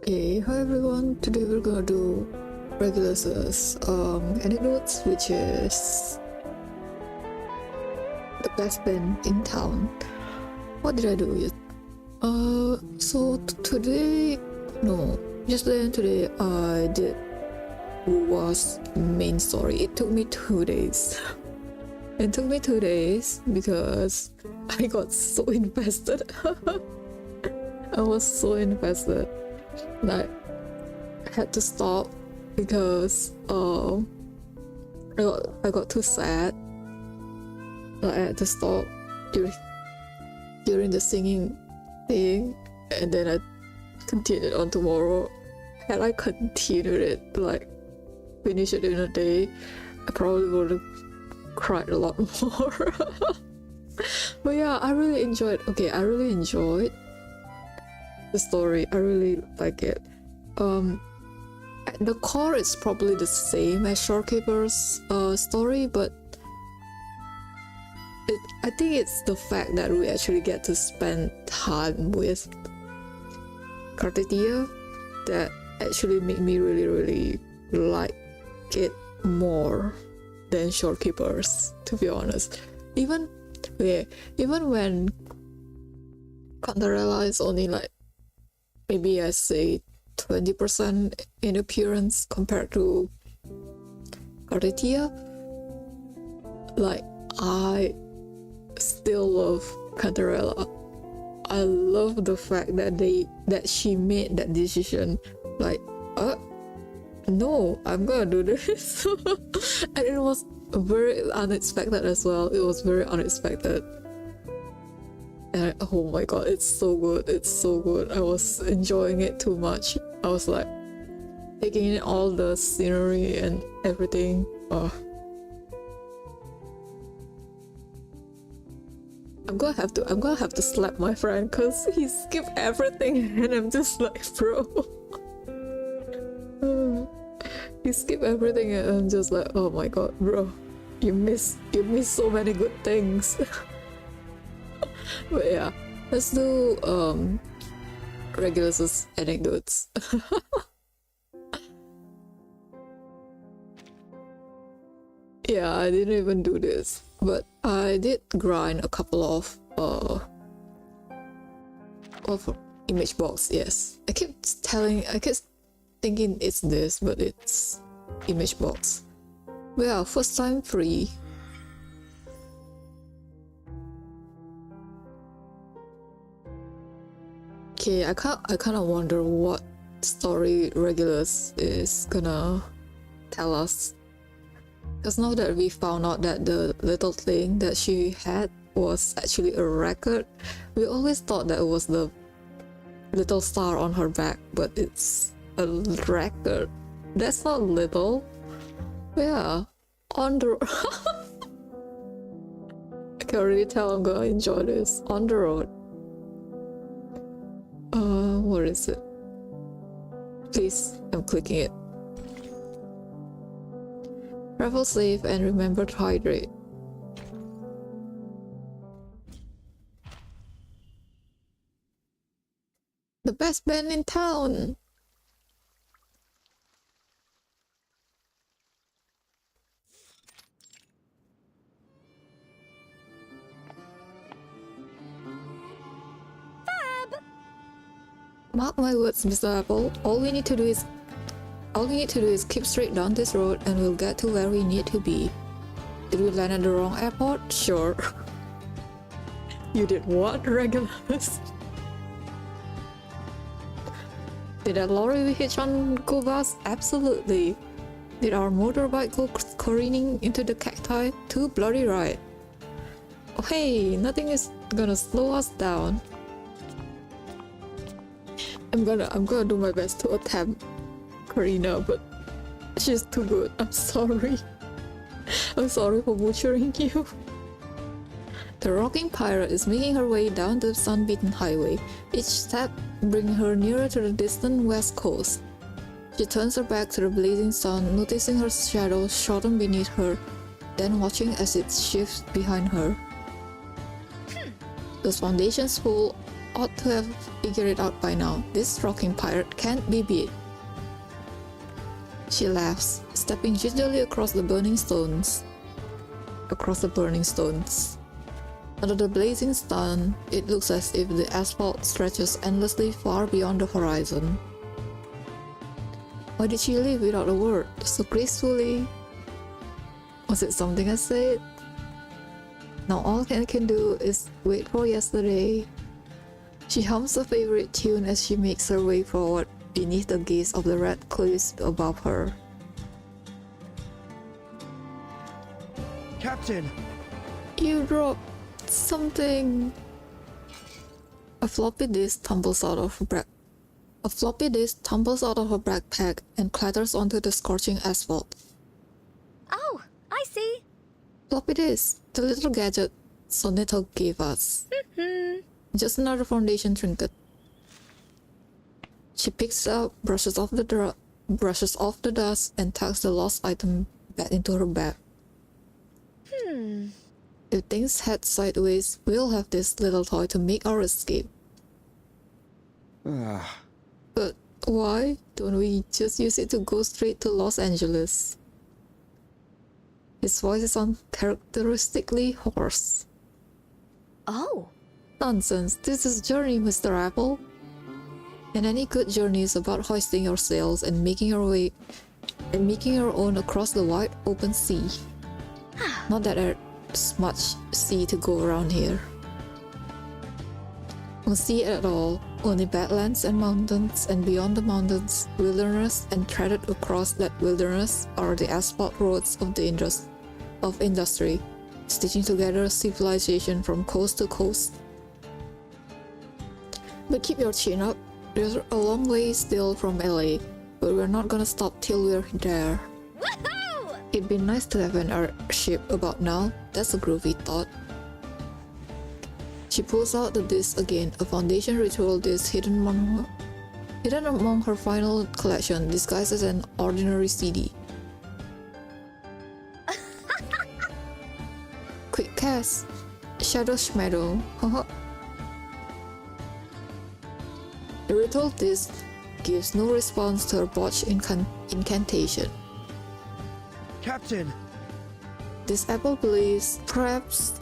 Hey, hi everyone. Today we're gonna do Regulus's anecdotes, which is the best band in town. What did I do? So today, no, yesterday and today I did was main story. It took me 2 days. It took me 2 days because I got so invested. I was so invested. Like, I had to stop because I got too sad. Like, I had to stop during the singing thing, and then I continued on tomorrow. Had I continued it, like finish it in a day, I probably would have cried a lot more. But yeah, I really enjoyed. Okay, I really enjoyed the story. I really like it. The core is probably the same as Shorekeeper's story, but I think it's the fact that we actually get to spend time with Cartetia that actually made me really like it more than Shorekeepers, to be honest. Even when Cantarella is only like, maybe I say 20% in appearance compared to Cartetia, like, I still love Cantarella. I love the fact that she made that decision, like, no, I'm gonna do this. And it was very unexpected as well. It was very unexpected. And oh my god, it's so good. It's so good. I was enjoying it too much. I was like taking in all the scenery and everything. I'm gonna have to slap my friend because he skipped everything and I'm just like, bro. He skipped everything and I'm just like, oh my god, bro. You miss so many good things. But yeah, let's do Regulus's anecdotes. Yeah, I didn't even do this, but I did grind a couple of image box. Yes, I keep thinking it's this, but it's image box. Well, first time free. Okay, I kind of wonder what story Regulus is gonna tell us. Because now that we found out that the little thing that she had was actually a record, we always thought that it was the little star on her back, but it's a record. That's not little. Yeah, on the I can already tell I'm gonna enjoy this. On the road. What is it? Please, I'm clicking it. Travel safe and remember to hydrate. The best band in town! Fab! Mark my words, Mr. Apple. All we need to do is keep straight down this road and we'll get to where we need to be. Did we land at the wrong airport? Sure. You did what, Regulus? Did that lorry we hitched on go bust? Absolutely. Did our motorbike go careening into the cacti? Too bloody right. Oh hey, nothing is gonna slow us down. I'm gonna do my best to attempt Karina, but she's too good. I'm sorry. I'm sorry for butchering you. The rocking pirate is making her way down the sun-beaten highway, each step bringing her nearer to the distant west coast. She turns her back to the blazing sun, noticing her shadow shorten beneath her, then watching as it shifts behind her. Those foundations full ought to have figured it out by now. This rocking pirate can't be beat. She laughs, stepping gingerly across the burning stones. Under the blazing sun, it looks as if the asphalt stretches endlessly far beyond the horizon. Why did she leave without a word, so gracefully? Was it something I said? Now all I can do is wait for yesterday. She hums a favorite tune as she makes her way forward beneath the gaze of the red cliffs above her. Captain! You dropped something. A floppy disk tumbles out of her backpack and clatters onto the scorching asphalt. Oh, I see. Floppy disk, the little gadget Sonetta gave us. Just another foundation trinket. She picks it up, brushes off the dust, and tucks the lost item back into her bag. If things head sideways, we'll have this little toy to make our escape. But why don't we just use it to go straight to Los Angeles? His voice is uncharacteristically hoarse. Oh. Nonsense, this is Journey, Mr. Apple. And any good journey is about hoisting your sails and making your own across the wide open sea. Not that there's much sea to go around here. No sea at all, only badlands and mountains, and beyond the mountains, wilderness, and threaded across that wilderness are the asphalt roads of the industry, stitching together civilization from coast to coast. But keep your chin up. There's a long way still from LA, but we're not gonna stop till we're there. Woohoo! It'd be nice to have an airship about now. That's a groovy thought. She pulls out the disc again, a foundation ritual disc hidden among her final collection, disguised as an ordinary CD. Quick cast! Shadow Schmeadow. The ritual disc gives no response to her botched incantation. Captain! This apple believes, perhaps.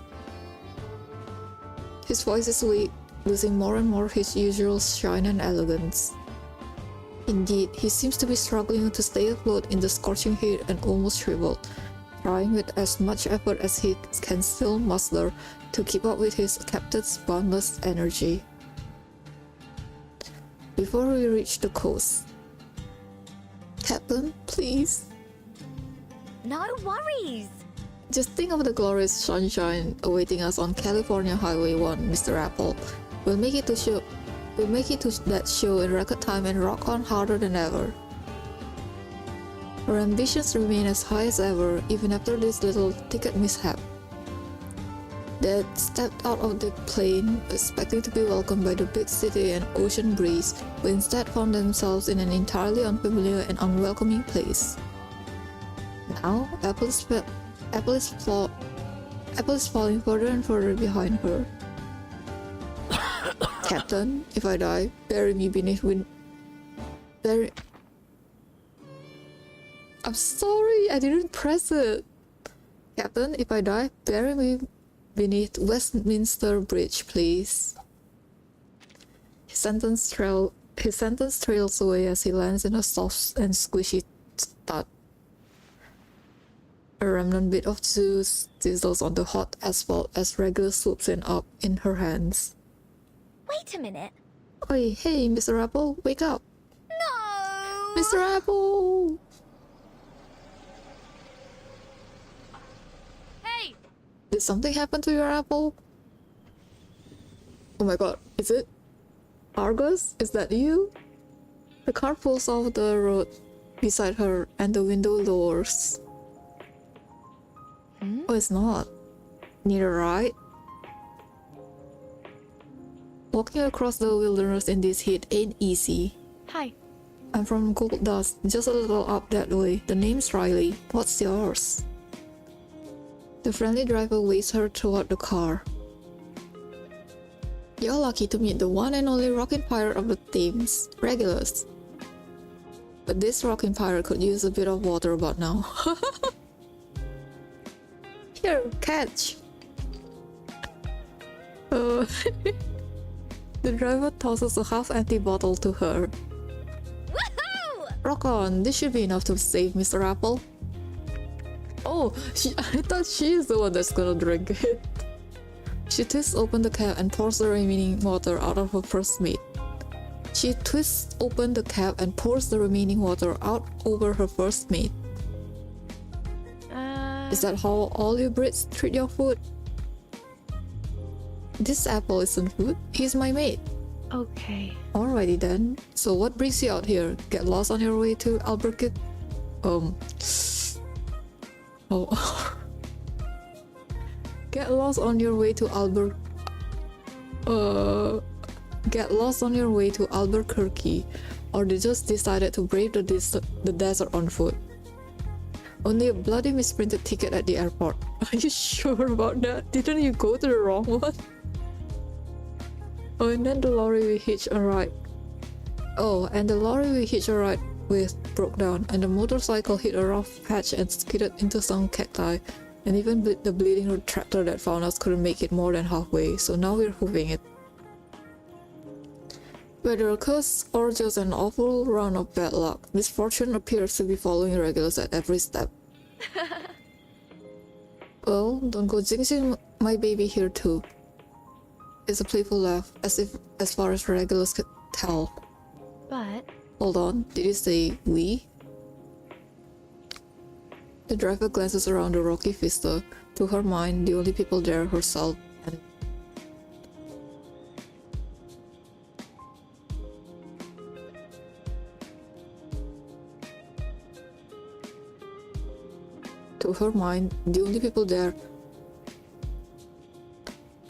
His voice is weak, losing more and more his usual shine and elegance. Indeed, he seems to be struggling to stay afloat in the scorching heat and almost shriveled, trying with as much effort as he can still muster to keep up with his captain's boundless energy. Before we reach the coast, Captain, please. No worries. Just think of the glorious sunshine awaiting us on California Highway 1, Mr. Apple. We'll make it to that show in record time and rock on harder than ever. Our ambitions remain as high as ever, even after this little ticket mishap. Dad stepped out of the plane, expecting to be welcomed by the big city and ocean breeze, but instead found themselves in an entirely unfamiliar and unwelcoming place. Now, Apple is falling further and further behind her. Captain, if I die, bury me beneath I'm sorry, I didn't press it. Captain, if I die, bury me beneath Westminster Bridge, please. His sentence trails away as he lands in a soft and squishy thud. A remnant bit of juice sizzles on the hot asphalt as Regulus swoops up in her hands. Wait a minute. Oi, hey, Mr. Apple, wake up! No! Mr. Apple! Hey! Did something happen to your apple? Oh my god, is it? Argus, is that you? The car pulls off the road beside her and the window lowers. Oh, it's not. Neither, right? Walking across the wilderness in this heat ain't easy. Hi. I'm from Gold Dust, just a little up that way. The name's Riley. What's yours? The friendly driver waves her toward the car. You're lucky to meet the one and only rocking pirate of the Thames, Regulus. But this rocking pirate could use a bit of water about now. Here, catch! The driver tosses a half-empty bottle to her. Woohoo! Rock on, this should be enough to save Mr. Apple. Oh, I thought she's the one that's gonna drink it. She twists open the cap and pours the remaining water out of her first mate. She twists open the cap and pours the remaining water out over her first mate. Is that how all you Brits treat your food? This apple isn't food, he's my mate. Okay. Alrighty then. So what brings you out here? Get lost on your way to Albuquerque? Oh. Get lost on your way to Albuquerque, or they just decided to brave the desert on foot. Only a bloody misprinted ticket at the airport. Are you sure about that? Didn't you go to the wrong one? Oh, and then the lorry we hitched a ride. Oh, and the lorry we hitched a ride with broke down, and the motorcycle hit a rough patch and skidded into some cacti. And even the bleeding tractor that found us couldn't make it more than halfway, so now we're hoofing it. Whether a curse or just an awful run of bad luck, misfortune appears to be following Regulus at every step. Well, don't go jinxing my baby here too. It's a playful laugh, as far as Regulus could tell. But Hold on, did you say we? The driver glances around the rocky vista. To her mind, the only people there herself and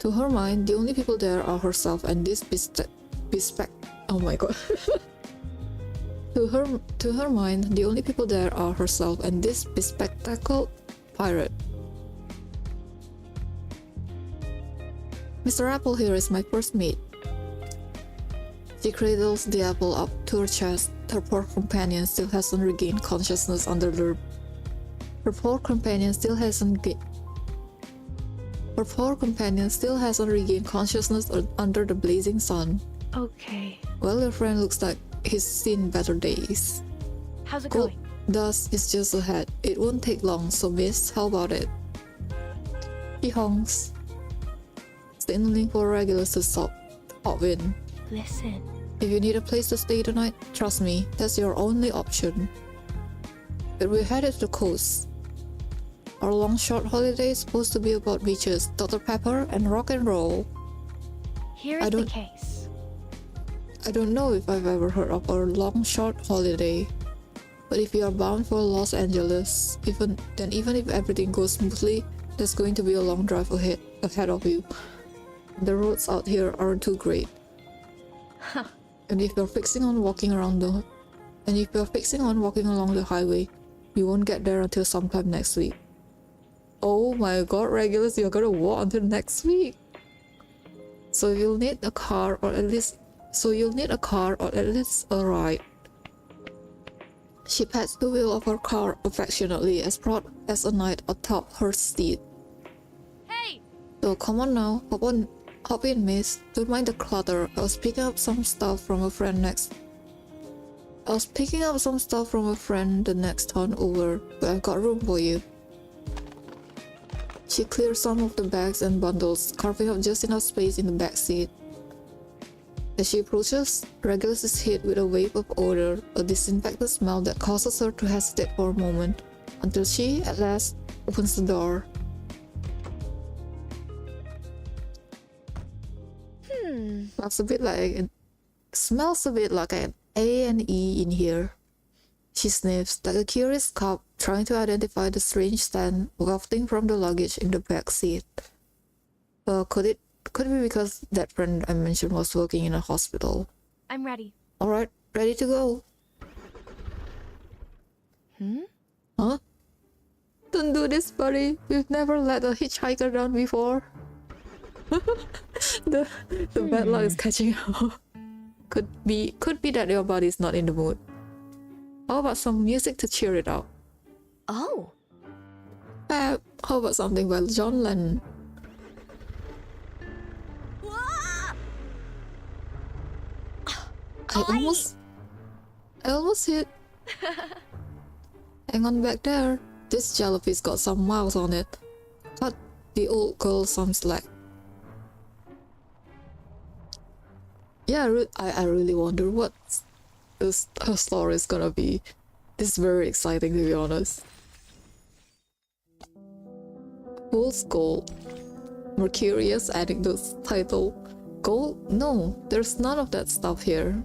To her mind, the only people there are herself and this oh my god. To her mind, the only people there are herself and this bespectacled pirate. Mr. Apple here is my first mate. She cradles the apple up to her chest. Her poor companion still hasn't regained consciousness under the blazing sun. okay. Well, your friend looks like he's seen better days. How's it Gold going? dust is just ahead. It won't take long, so miss, how about it? He honks, signaling for Regulus to pop in. Listen. If you need a place to stay tonight, trust me, that's your only option. But we're headed to the coast. Our long short holiday is supposed to be about beaches, Dr. Pepper, and rock and roll. Here I is the don't- case. I don't know if I've ever heard of a long short holiday. But if you are bound for Los Angeles, even if everything goes smoothly, there's going to be a long drive ahead of you. The roads out here aren't too great. Huh. And if you're fixing on walking along the highway, you won't get there until sometime next week. Oh my god, Regulus, you're gonna walk until next week. So you'll need a car or at least a ride. She pats the wheel of her car affectionately, as proud as a knight atop her steed. Hey! So come on now, hop in, miss. Don't mind the clutter. I was picking up some stuff from a friend the next town over, but I've got room for you. She clears some of the bags and bundles, carving up just enough space in the back seat. As she approaches, Regulus is hit with a wave of odor, a disinfectant smell that causes her to hesitate for a moment, until she, at last, opens the door. Smells a bit like an A&E in here. She sniffs, like a curious cop trying to identify the strange scent wafting from the luggage in the back seat. Could it be because that friend I mentioned was working in a hospital? I'm ready. Alright, ready to go. Huh? Don't do this, buddy. We've never let a hitchhiker down before. the bad luck is catching up. Could be that your body's not in the mood. How about some music to cheer it up? Oh. How about something by John Lennon? Wah! I almost hit. Hang on back there. This jellyfish got some miles on it. Cut the old girl some slack. Yeah, I really wonder what her story is gonna be. This is very exciting, to be honest. Fool's Gold. Mercurius Anecdote title. Gold? No, there's none of that stuff here.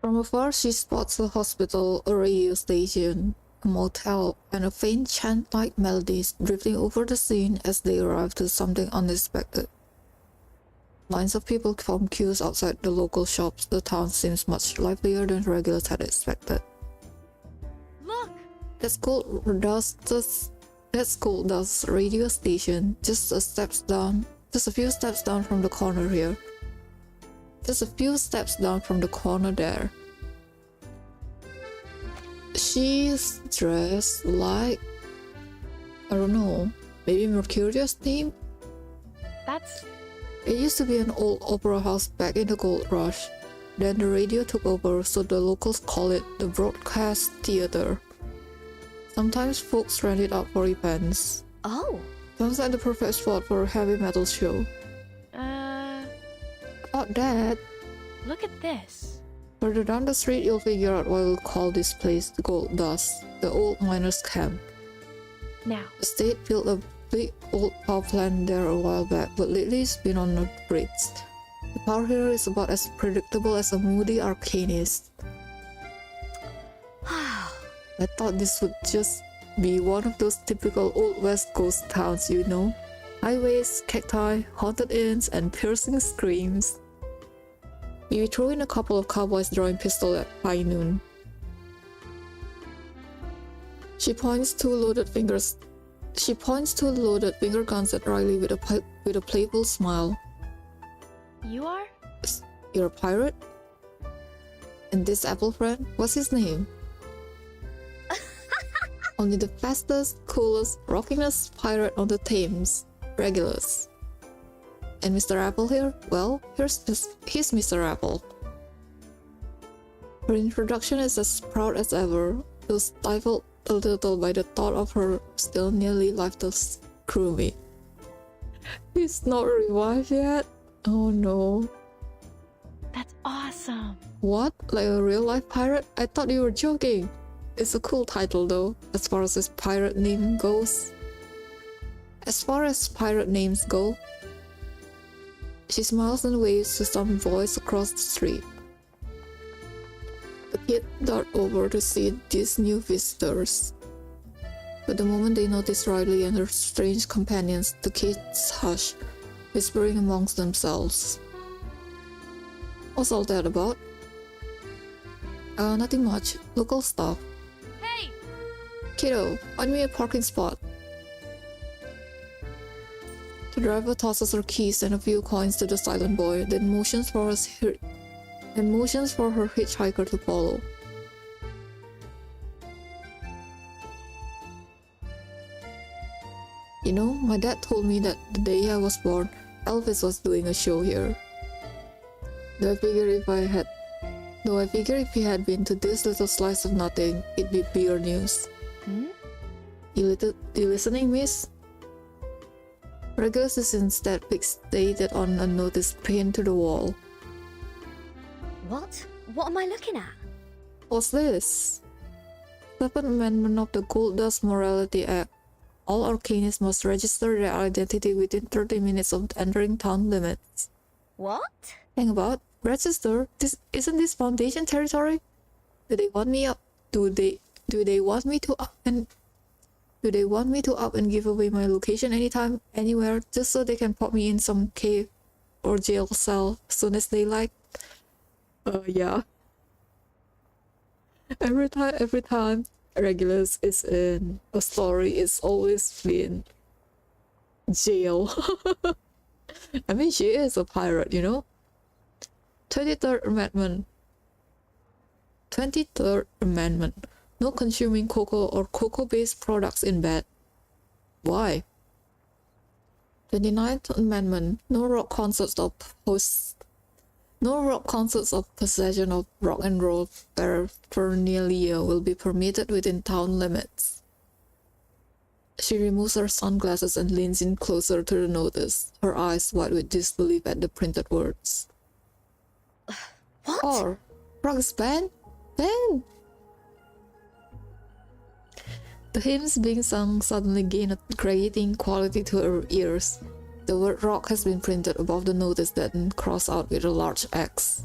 From afar, she spots a hospital, a radio station, a motel, and a faint chant-like melodies drifting over the scene as they arrive to something unexpected. Lines of people form queues outside the local shops. The town seems much livelier than Regulus had expected. Look! That's Goldust's radio station, just a few steps down from the corner here. Just a few steps down from the corner there. She's dressed like, I don't know, maybe Mercurius theme? That's... It used to be an old opera house back in the gold rush. Then the radio took over, so the locals call it the Broadcast Theater. Sometimes folks rent it out for events. Oh. Sounds like the perfect spot for a heavy metal show. About that, Look at this. further down the street you'll figure out why we'll call this place the Gold Dust, the old miners' camp. Now, The state built a big old power plant there a while back, but lately it's been on the bricks. The power here is about as predictable as a moody arcanist. I thought this would just be one of those typical old west ghost towns, you know? Highways, cacti, haunted inns, and piercing screams. Maybe throw in a couple of cowboys drawing pistol at high noon. She points two loaded finger guns at Riley with a playful smile. you are? You're a pirate? And this apple friend, what's his name? Only the fastest, coolest, rockingest pirate on the Thames, Regulus. And Mr. Apple here? Well, he's Mr. Apple. Her introduction is as proud as ever, though stifled a little by the thought of her still nearly lifeless crewmate. He's not revived yet? Oh no. That's awesome. What? Like a real-life pirate? I thought you were joking. It's a cool title though, as far as his pirate name goes. As far as pirate names go, she smiles and waves to some voice across the street. The kids dart over to see these new visitors. But the moment they notice Riley and her strange companions, the kids hush, whispering amongst themselves. What's all that about? Nothing much. Local stuff. Hey! Kiddo, find me a parking spot. The driver tosses her keys and a few coins to the silent boy, then motions for her hitchhiker to follow. You know, my dad told me that the day I was born, Elvis was doing a show here. Though I figure if he had been to this little slice of nothing, it'd be bigger news. You listening, miss? Regulus is instead fixated on a notice pinned to the wall. What? What am I looking at? What's this? Seventh Amendment of the Gold Dust Morality Act. All Arcanists must register their identity within 30 minutes of entering town limits. What? Hang about. Register? Isn't this Foundation territory? Do they want me up? Do they want me to up and Do they want me to up and give away my location anytime, anywhere, just so they can pop me in some cave or jail cell as soon as they like? Yeah. Every time Regulus is in a story, it's always been jail. I mean, she is a pirate, you know? 23rd Amendment. 23rd Amendment. No consuming cocoa or cocoa-based products in bed. Why? 29th Amendment. No rock concerts of possession of rock and roll paraphernalia will be permitted within town limits. She removes her sunglasses and leans in closer to the notice, her eyes wide with disbelief at the printed words. What? Or, rock is banned? Banned! The hymns being sung suddenly gain a grating quality to her ears. The word rock has been printed above the notice, then crossed out with a large X.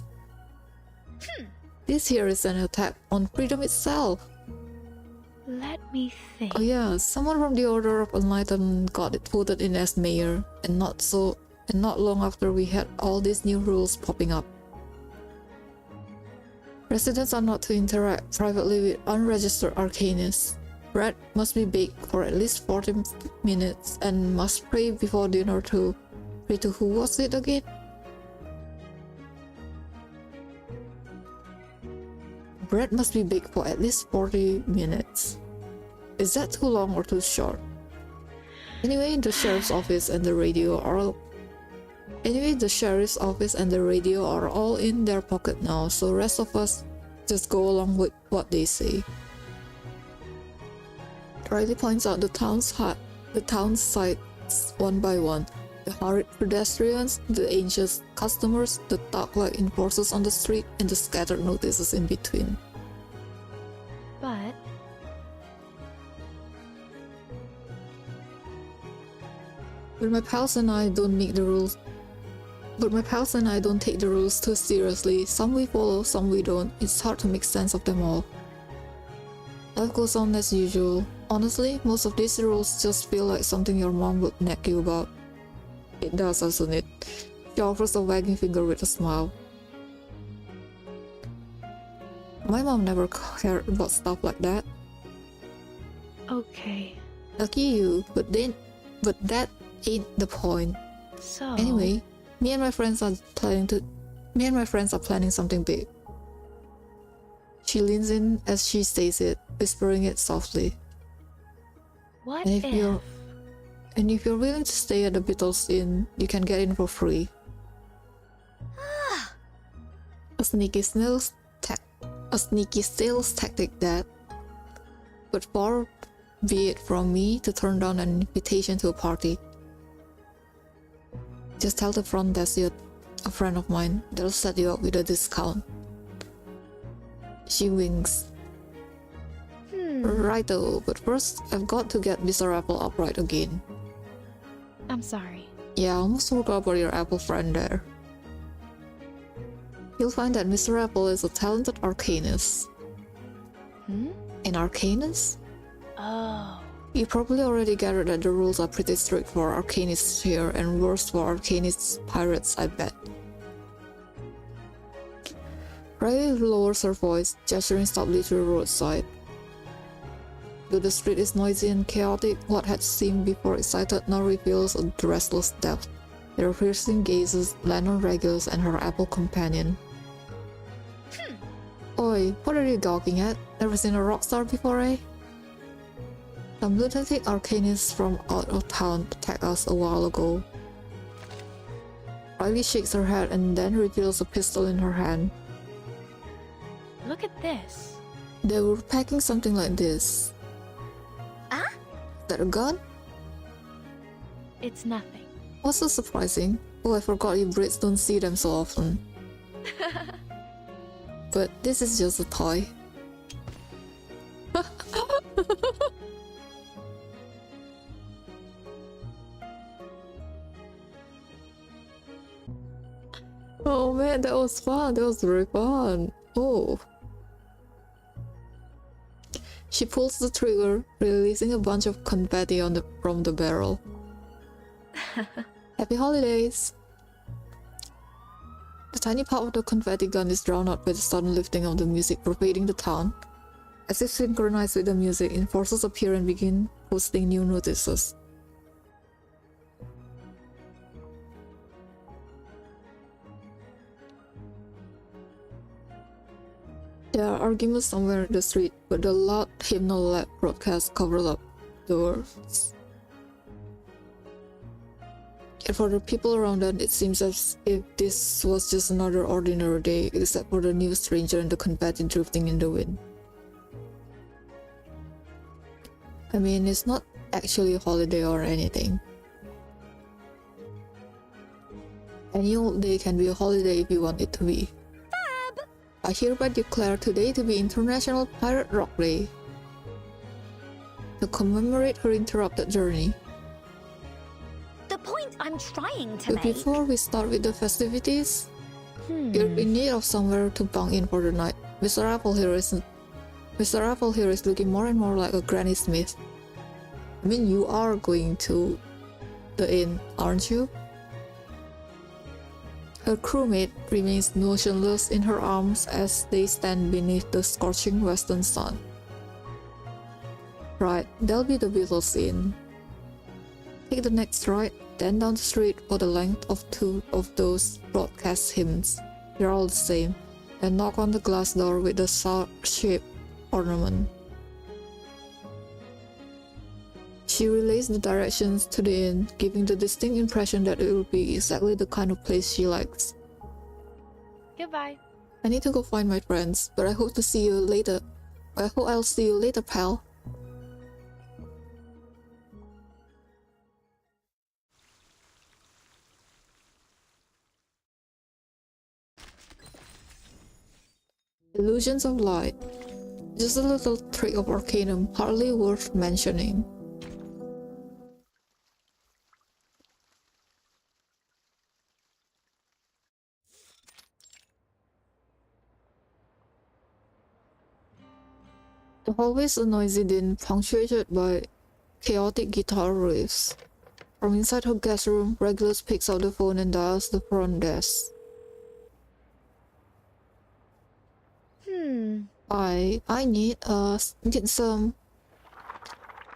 This here is an attack on freedom itself. Let me think. Oh yeah, someone from the Order of Enlightenment got it voted in as mayor, and not long after we had all these new rules popping up. Residents are not to interact privately with unregistered arcanists. Bread must be baked for at least 40 minutes and must pray before dinner to... Pray to who was it again? Bread must be baked for at least 40 minutes. Is that too long or too short? Anyway, the sheriff's office and the radio are all in their pocket now, so rest of us just go along with what they say. Riley points out the town sights one by one. The hurried pedestrians, the anxious customers, the dog-like enforcers on the street, and the scattered notices in between. But my pals and I don't take the rules too seriously. Some we follow, some we don't. It's hard to make sense of them all. Life goes on as usual. Honestly, most of these rules just feel like something your mom would nag you about. It does, doesn't it? She offers a wagging finger with a smile. My mom never cared about stuff like that. okay. Lucky you, but that ain't the point. So Anyway, me and my friends are planning something big. She leans in as she says it, whispering it softly. what And if? if you're willing to stay at the Beatles Inn, you can get in for free. A sneaky sales tactic that. But far be it from me to turn down an invitation to a party. Just tell the front desk you're a friend of mine. They'll set you up with a discount. She winks. Righto, but first I've got to get Mr. Apple upright again. I'm sorry. Yeah, I almost forgot about your Apple friend there. You'll find that Mr. Apple is a talented arcanist. An arcanist? Oh. You probably already gathered that the rules are pretty strict for arcanists here and worse for arcanist pirates, I bet. Riley lowers her voice, gesturing softly to the roadside. Though the street is noisy and chaotic, what had seemed before excited now reveals a restless depth. Their piercing gazes land on Regulus and her apple companion. Oi, what are you gawking at? Never seen a rock star before, eh? Some lunatic arcanists from out of town attacked us a while ago. Riley shakes her head and then reveals a pistol in her hand. Look at this. They were packing something like this. Ah? Is that a gun? It's nothing. What's so surprising? Oh, I forgot you Brits don't see them so often. But this is just a toy. Oh man, that was fun. That was very fun. Oh. She pulls the trigger, releasing a bunch of confetti from the barrel. Happy holidays! The tiny pop of the confetti gun is drowned out by the sudden lifting of the music pervading the town. As if synchronized with the music, enforcers appear and begin posting new notices. There are arguments somewhere in the street, but the loud hymnal broadcast covers up the words. Yet for the people around them, it seems as if this was just another ordinary day, except for the new stranger and the confetti drifting in the wind. I mean, it's not actually a holiday or anything. Any old day can be a holiday if you want it to be. I hereby declare today to be International Pirate Rock Day, to commemorate her interrupted journey. The point I'm trying to But make. before we start with the festivities, you're in need of somewhere to bunk in for the night. Mr. Apple here is looking more and more like a Granny Smith. I mean, you are going to the inn, aren't you? Her crewmate remains motionless in her arms as they stand beneath the scorching western sun. Right, that'll be the Beatles Inn. Take the next right, then down the street for the length of 2 of those broadcast hymns. They're all the same, and knock on the glass door with the star-shaped ornament. She relays the directions to the inn, giving the distinct impression that it will be exactly the kind of place she likes. Goodbye. I need to go find my friends, but I hope to see you later. I hope I'll see you later, pal. Illusions of light. Just a little trick of arcanum, hardly worth mentioning. The hallways a noisy din, punctuated by chaotic guitar riffs. From inside her guest room, Regulus picks up the phone and dials the front desk. I need some.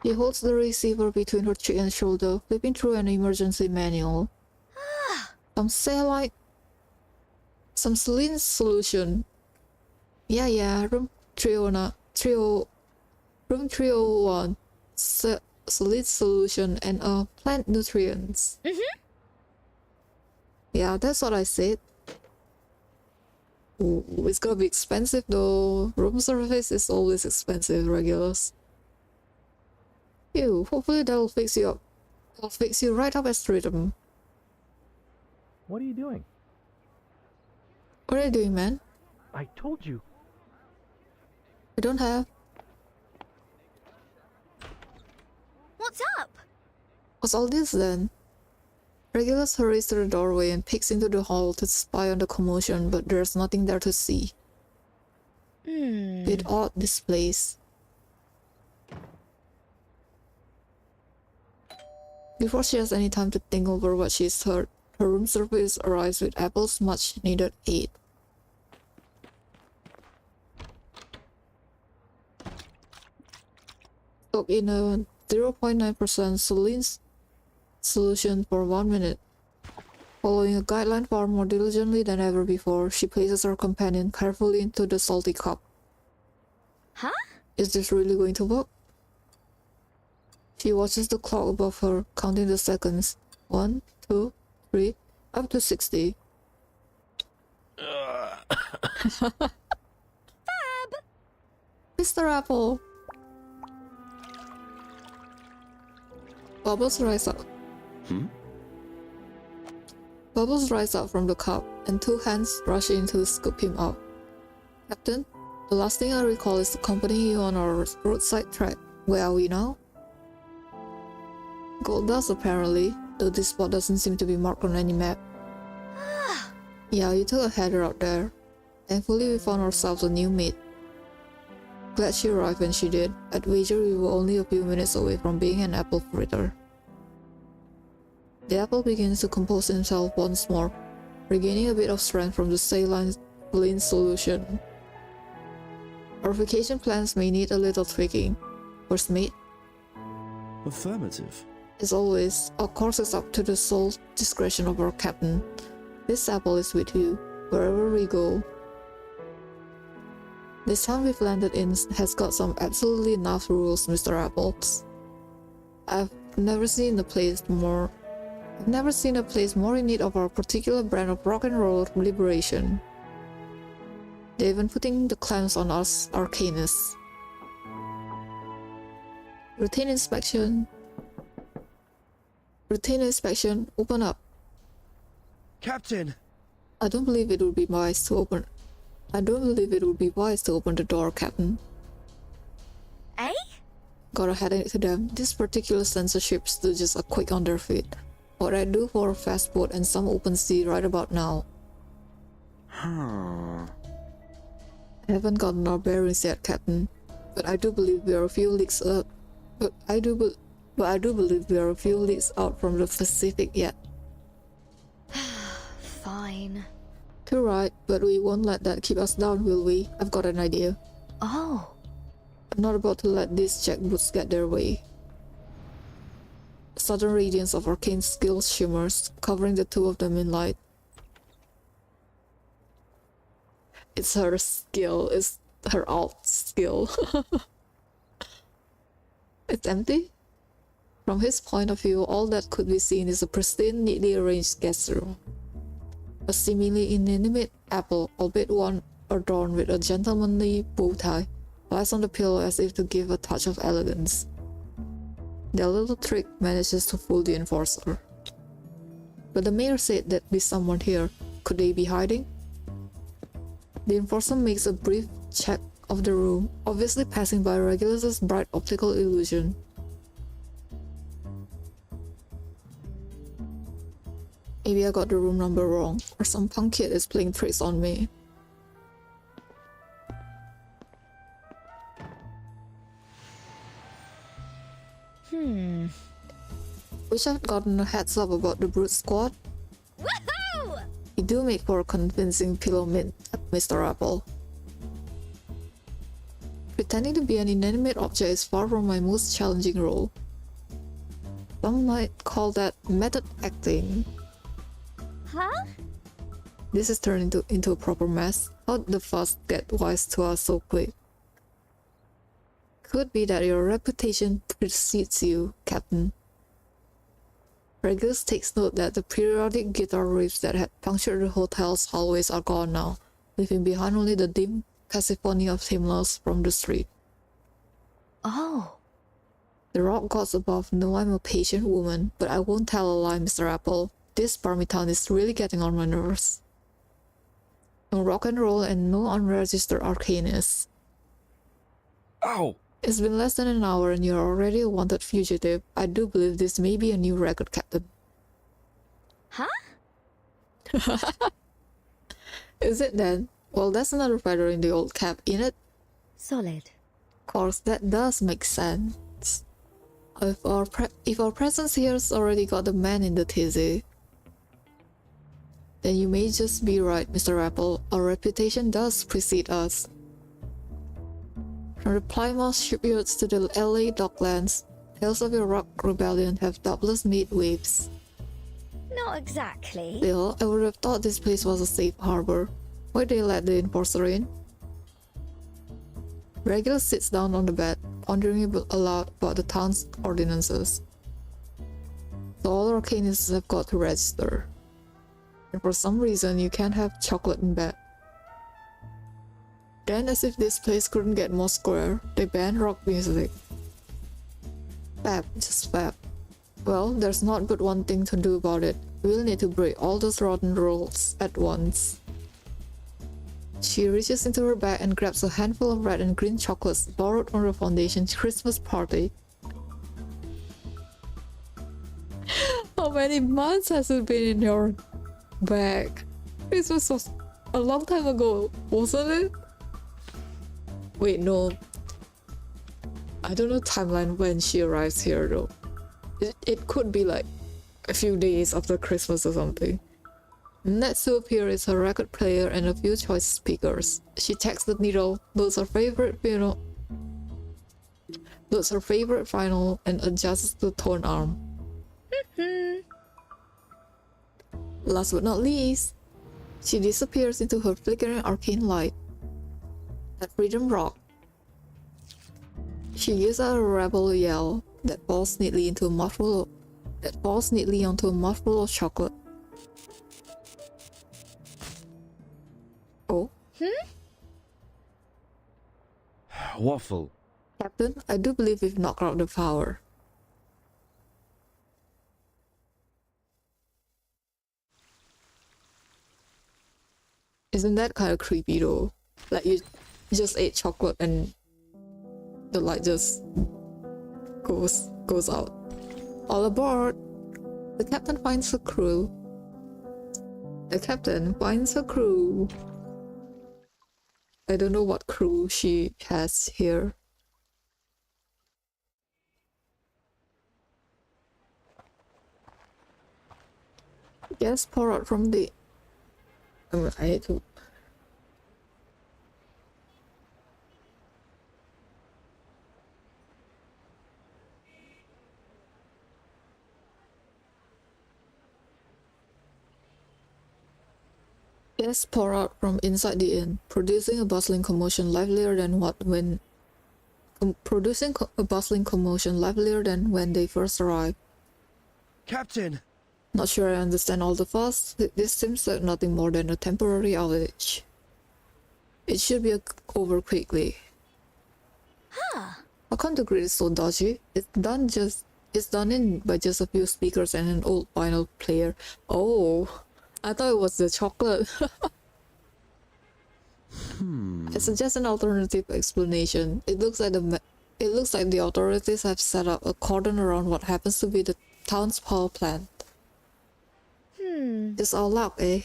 She holds the receiver between her cheek and shoulder, flipping through an emergency manual. Some saline solution. Yeah, room 301. Saline solution and plant nutrients. Yeah, that's what I said. Ooh, it's gonna be expensive though. Room service is always expensive, Regulus. Ew, hopefully that'll fix you up. It'll fix you right up as rhythm. What are you doing? What are you doing, man? I told you. I don't have. What's up? What's all this then? Regulus hurries to the doorway and peeks into the hall to spy on the commotion, but there's nothing there to see. Bit odd, this place. Before she has any time to think over what she's heard, her room service arrives with Apple's much-needed aid. Soak in a 0.9% saline solution for 1 minute. Following a guideline far more diligently than ever before, she places her companion carefully into the salty cup. Huh? Is this really going to work? She watches the clock above her, counting the seconds. 1, 2, 3, up to 60. Mr. Apple! Bubbles rise up. Bubbles rise up from the cup, and 2 hands rush in to scoop him up. Captain, the last thing I recall is accompanying you on our roadside trek. Where are we now? Gold dust apparently, though this spot doesn't seem to be marked on any map. Yeah, you took a header out there. Thankfully we found ourselves a new mate. Glad she arrived when she did. I'd wager we were only a few minutes away from being an apple fritter. The apple begins to compose himself once more, regaining a bit of strength from the saline solution. Our vacation plans may need a little tweaking. First mate? Affirmative. As always, our course is up to the sole discretion of our captain. This apple is with you, wherever we go. This town we've landed in has got some absolutely enough rules, Mr. Apples. I've never seen a place more in need of our particular brand of rock and roll liberation. They're even putting the clamps on us arcanists. Routine inspection, open up. Captain! I don't believe it would be wise to open the door, Captain. Eh? Gotta head it to them. This particular censorship stood just a quick on their feet. What I'd do for a fast boat and some open sea right about now. I haven't gotten our bearings yet, Captain, but I do believe we are a few leagues out. But I do believe we are a few leagues out from the Pacific yet. Fine. Too right, but we won't let that keep us down, will we? I've got an idea. Oh. I'm not about to let these jackboots get their way. The sudden radiance of arcane skill shimmers, covering the two of them in light. It's her skill, it's her alt skill. It's empty? From his point of view, all that could be seen is a pristine, neatly arranged guest room. A seemingly inanimate apple, albeit one adorned with a gentlemanly bow tie, lies on the pillow as if to give a touch of elegance. Their little trick manages to fool the enforcer. But the mayor said there'd be someone here. Could they be hiding? The enforcer makes a brief check of the room, obviously passing by Regulus's bright optical illusion. Maybe I got the room number wrong, or some punk kid is playing tricks on me. Wish I'd gotten a heads up about the brute squad. Woohoo! You do make for a convincing pillow mint, Mr. Apple. Pretending to be an inanimate object is far from my most challenging role. Some might call that method acting. Huh? This is turned into a proper mess. How'd the fuss get wise to us so quick? Could be that your reputation precedes you, Captain. Regulus takes note that the periodic guitar riffs that had punctured the hotel's hallways are gone now, leaving behind only the dim cacophony of hymnals from the street. Oh. The rock gods above know I'm a patient woman, but I won't tell a lie, Mr. Apple. This barmy town is really getting on my nerves. No rock and roll and no unregistered arcanists. Ow! It's been less than an hour and you're already a wanted fugitive. I do believe this may be a new record, Captain. Huh? Is it then? Well, that's another feather in the old cap, ain't it? Solid. Of course, that does make sense. If our presence here's already got the man in the tizzy, then you may just be right, Mr. Apple. Our reputation does precede us. From the Plymouth shipyards to the LA docklands, tales of your rock rebellion have doubtless made waves. Not exactly. Still, I would have thought this place was a safe harbor. Why'd they let the enforcer in? Regulus sits down on the bed, pondering aloud about the town's ordinances. So all arcanists have got to register. And for some reason, you can't have chocolate in bed. Then, as if this place couldn't get more square, they banned rock music. Fab, just fab. Well, there's not but one thing to do about it. We'll need to break all those rotten rules at once. She reaches into her bag and grabs a handful of red and green chocolates borrowed from the Foundation's Christmas party. How many months has it been in your bag? Christmas was a long time ago, wasn't it? Wait, no. I don't know timeline when she arrives here though. It could be like a few days after Christmas or something. Next to appear is her record player and a few choice speakers. She checks the needle, loads her favorite vinyl, and adjusts the tone arm. Last but not least, she disappears into her flickering arcane light at Freedom Rock. She gives out a rebel yell that falls neatly onto a mouthful of chocolate. Oh? Waffle. Captain, I do believe we've knocked out the power. Isn't that kind of creepy though? Like you just ate chocolate and the light just goes out. All aboard! The captain finds her crew. I don't know what crew she has here. Gas pour out from the... I need to... Gas pour out from inside the inn, producing a bustling commotion livelier than when they first arrived. Captain! Not sure I understand all the fuss. This seems like nothing more than a temporary outage. It should be over quickly. How come the grid is so dodgy? It's done in by just a few speakers and an old vinyl player. Oh, I thought it was the chocolate. I suggest an alternative explanation. It looks like the authorities have set up a cordon around what happens to be the town's power plant. It's all luck, eh?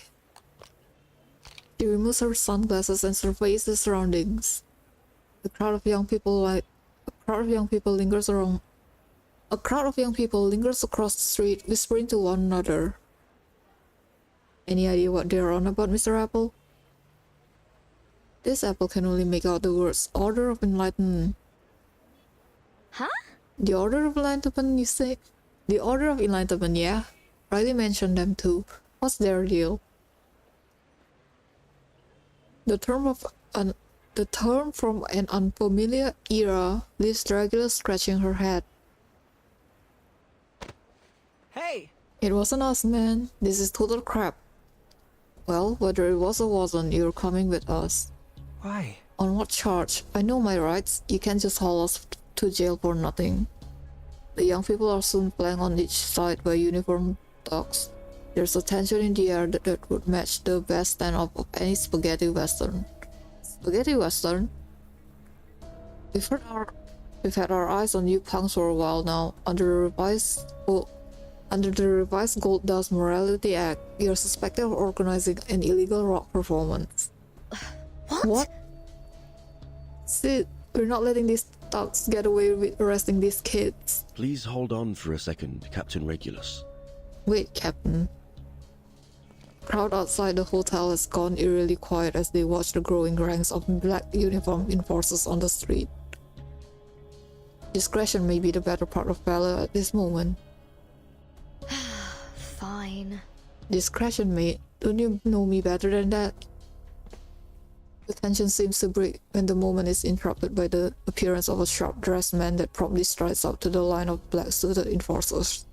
She removes her sunglasses and surveys the surroundings. A crowd of young people lingers across the street, whispering to one another. Any idea what they're on about, Mr. Apple? This apple can only make out the words Order of Enlightenment. Huh? The Order of Enlightenment, you say? The Order of Enlightenment, yeah. Riley mentioned them too. What's their deal? The term from an unfamiliar era leaves Regulus scratching her head. Hey! It wasn't us, man. This is total crap. Well, whether it was or wasn't, you're coming with us. Why? On what charge? I know my rights. You can't just haul us to jail for nothing. The young people are soon flanked on each side by uniformed dogs. There's a tension in the air that would match the best stand-up of any spaghetti western. Spaghetti western? We've had our eyes on you punks for a while now. Under the revised Gold Dust Morality Act, you're suspected of organizing an illegal rock performance. What? Sid, we're not letting these thugs get away with arresting these kids. Please hold on for a second, Captain Regulus. Wait, Captain. Crowd outside the hotel has gone eerily quiet as they watch the growing ranks of black uniformed enforcers on the street. Discretion may be the better part of valor at this moment. Fine. Discretion, mate. Don't you know me better than that? The tension seems to break when the moment is interrupted by the appearance of a sharp-dressed man that promptly strides up to the line of black-suited enforcers.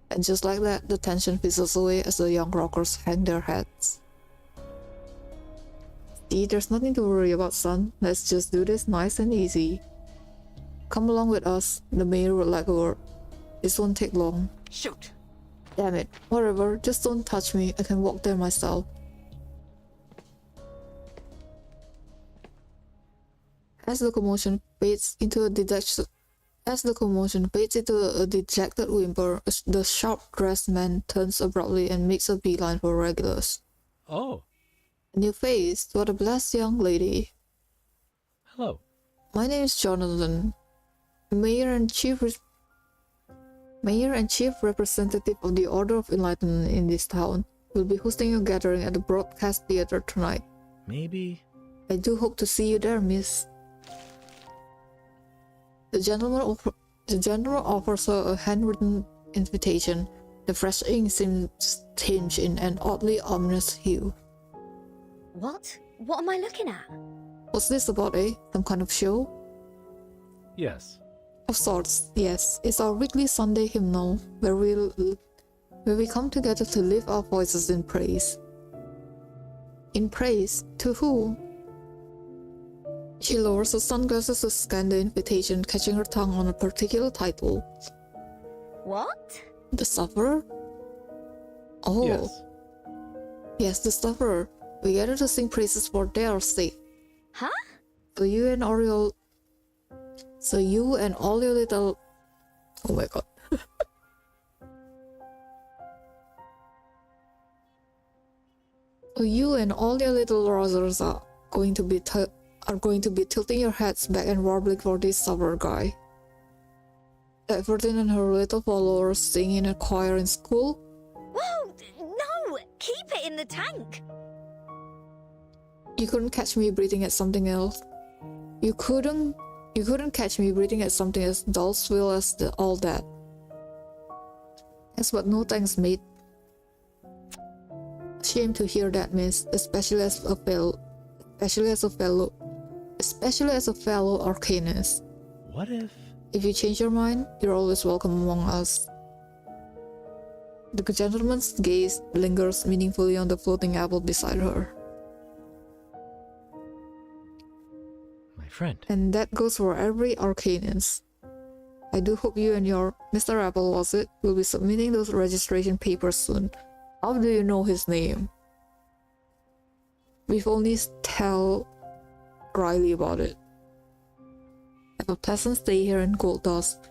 And just like that, the tension fizzles away as the young rockers hang their heads. See, there's nothing to worry about, son. Let's just do this nice and easy. Come along with us. The mayor would like a word. This won't take long. Shoot! Damn it. Whatever, just don't touch me. I can walk there myself. As the commotion fades into a dejected whimper, the sharp-dressed man turns abruptly and makes a beeline for Regulus. Oh, A new face, what a blessed young lady. hello. My name is Jonathan, Mayor and Chief Representative of the Order of Enlightenment in this town. We'll be hosting a gathering at the Broadcast Theater tonight. Maybe. I do hope to see you there, miss. The gentleman offers her a handwritten invitation. The fresh ink seems tinged in an oddly ominous hue. What? What am I looking at? What's this about, eh? Some kind of show? Yes. Of sorts, yes. It's our weekly Sunday hymnal, where we come together to lift our voices in praise. In praise? To who? She lowers her sunglasses to scan the invitation, catching her tongue on a particular title. What? The Sufferer? Oh. Yes. Yes, the Sufferer. We gather to sing praises for their sake. Huh? So you and all your little... Oh my god. So you and all your little rousers are going to be tilting your heads back and warbling for this Sufferer guy. That Virgin and her little followers sing in a choir in school? Whoa! No! Keep it in the tank! You couldn't catch me breathing at something else. You couldn't catch me breathing at something as dull-swill as all that. Yes, but no thanks, mate. Shame to hear that, miss, especially as a fellow Arcanist. What if... If you change your mind, you're always welcome among us. The gentleman's gaze lingers meaningfully on the floating apple beside her. My friend. And that goes for every Arcanist. I do hope you and your Mr. Apple, was it, will be submitting those registration papers soon. How do you know his name? We've only tell Riley about it. Have a pleasant stay here in Gold Dust.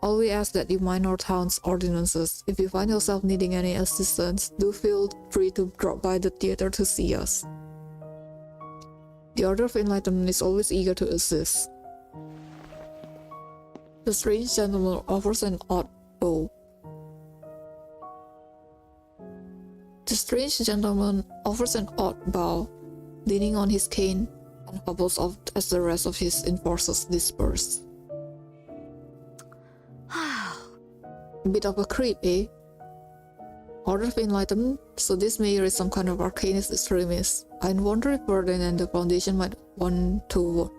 All we ask that you mind our town's ordinances. If you find yourself needing any assistance, do feel free to drop by the theater to see us. The Order of Enlightenment is always eager to assist. The strange gentleman offers an odd bow. The strange gentleman offers an odd bow, leaning on his cane, and hobbles off as the rest of his enforcers disperse. Bit of a creep, eh? Order of Enlightenment, so this mayor is some kind of arcanist extremist. I wonder if Burden and the Foundation might want to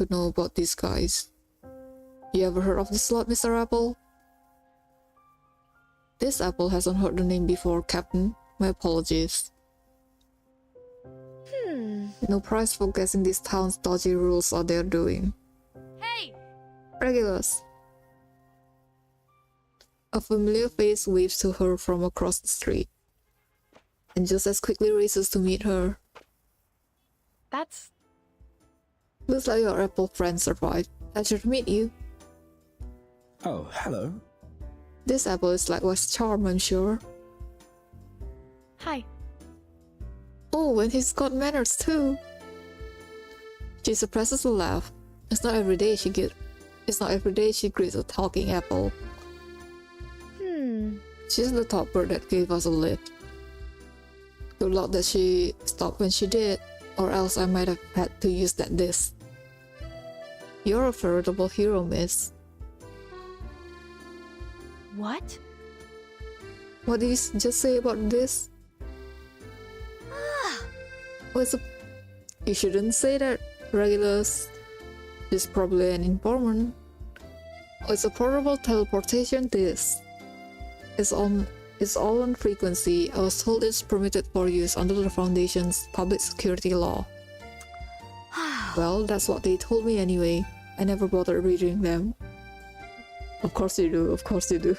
know about these guys. You ever heard of this lot, Mr. Apple? This Apple hasn't heard the name before, Captain. My apologies. No prize for guessing this town's dodgy rules are they're doing. Hey! Regulus. A familiar face waves to her from across the street, and just as quickly races to meet her. That's... Looks like your Apple friend survived. Pleasure to meet you. Oh, hello. This Apple is likewise charmed, I'm sure. Hi. Oh, and he's got manners too. She suppresses a laugh. It's not every day she greets a talking apple. She's the top bird that gave us a lift. Good luck that she stopped when she did, or else I might have had to use that disc. You're a veritable hero, miss. What? What did you just say about this? You shouldn't say that, Regulus. She's probably an informant. Oh, it's a portable teleportation disc. It's all on frequency. I was told it's permitted for use under the Foundation's public security law. Well, that's what they told me anyway. I never bothered reading them. Of course you do, of course you do.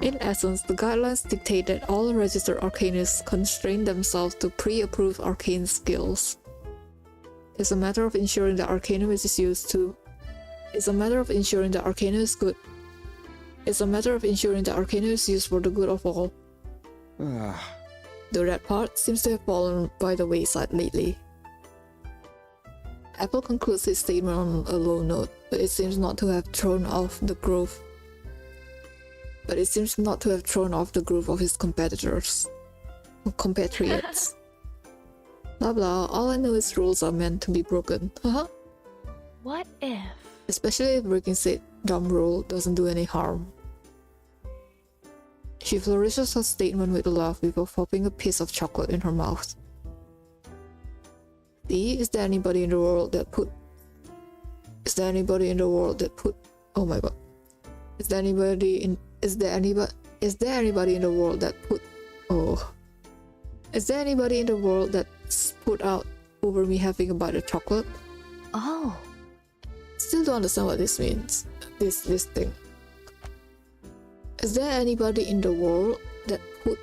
In essence, the guidelines dictate that all registered arcanists constrain themselves to pre-approved arcane skills. It's a matter of ensuring that Arcanum is used to... It's a matter of ensuring that Arcanum is good. It's a matter of ensuring that Arcanum is used for the good of all. Though that part seems to have fallen by the wayside lately. Apple concludes his statement on a low note, but it seems not to have thrown off the groove. But it seems not to have thrown off the groove of his competitors, or compatriots. Blah blah. All I know is rules are meant to be broken. What if? Especially if breaking said dumb rule doesn't do any harm. She flourishes her statement with a laugh before popping a piece of chocolate in her mouth. See, is there anybody in the world that put... Oh my god. Is there anybody in the world that put... Oh. Is there anybody in the world that's put out over me having a bite of chocolate? Oh. Still don't understand what this means. This thing. Is there anybody in the world that put...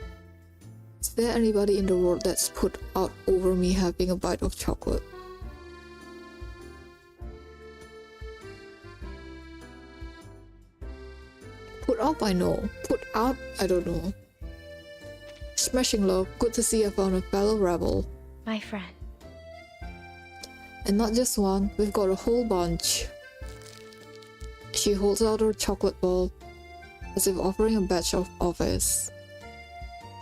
Is there anybody in the world that's put out over me having a bite of chocolate? Put up, I know. Put out, I don't know. Smashing love, good to see I found a fellow rebel. My friend. And not just one, we've got a whole bunch. She holds out her chocolate ball, as if offering a badge of office.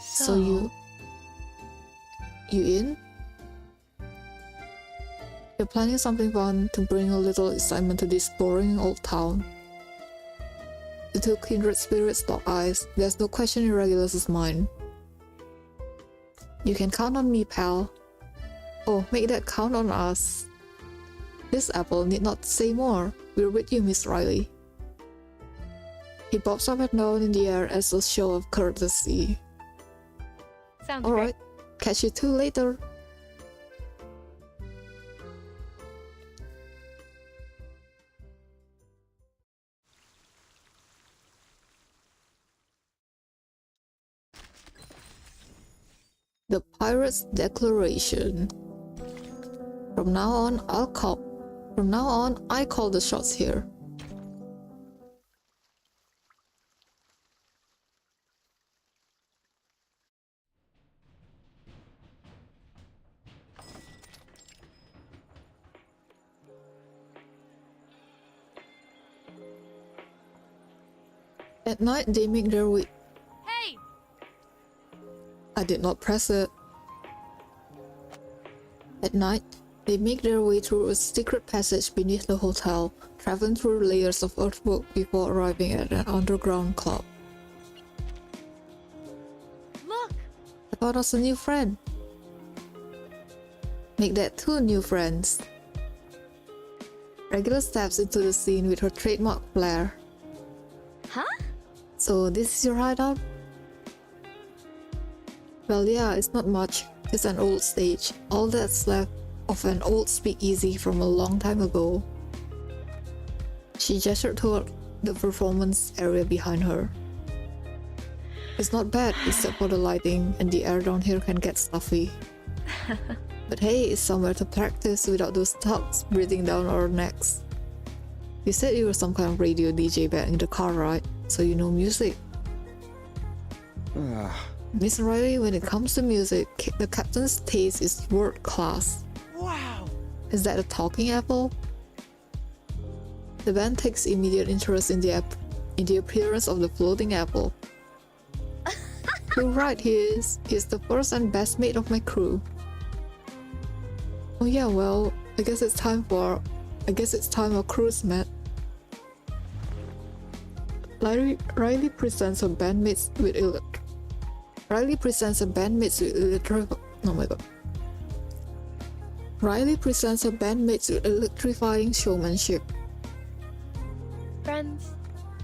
So you in? You're planning something fun to bring a little excitement to this boring old town. The two kindred spirits lock eyes. There's no question in Regulus's mind. You can count on me, pal. Oh, make that count on us. This apple need not say more. We're with you, Miss Riley. He pops up and down in the air as a show of courtesy. Sounds Alright, catch you two later. The Pirate's Declaration. From now on, I call the shots here. At night, they make their way. Hey! I did not press it. At night, they make their way through a secret passage beneath the hotel, traveling through layers of earthwork before arriving at an underground club. Look! I found us a new friend. Make that two new friends. Regulus steps into the scene with her trademark flair. Huh? So this is your hideout? Well, yeah, it's not much. It's an old stage. All that's left of an old speakeasy from a long time ago. She gestured toward the performance area behind her. It's not bad, except for the lighting, and the air down here can get stuffy. But hey, it's somewhere to practice without those thugs breathing down our necks. You said you were some kind of radio DJ back in the car, right? So you know music. Miss Riley, when it comes to music, the captain's taste is world class. Wow! Is that a talking apple? The band takes immediate interest in the appearance of the floating apple. You're right, he is. He's the first and best mate of my crew. Oh yeah, well, I guess it's time our crews met. Riley presents her bandmates with electrifying showmanship. Friends.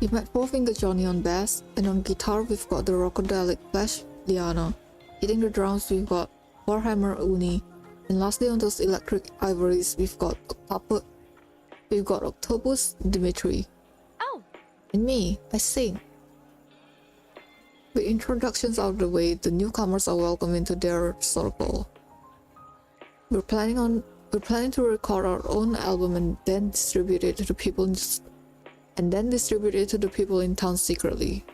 We met Four Finger Johnny on bass, and on guitar we've got the rockabilly Flash Liana. Hitting the drums we've got Warhammer Uni, and lastly on those electric ivories we've got Octopus Dimitri. Oh! And me, I sing. With introductions out of the way, the newcomers are welcome into their circle. We're planning to record our own album and then distribute it to the people in town secretly.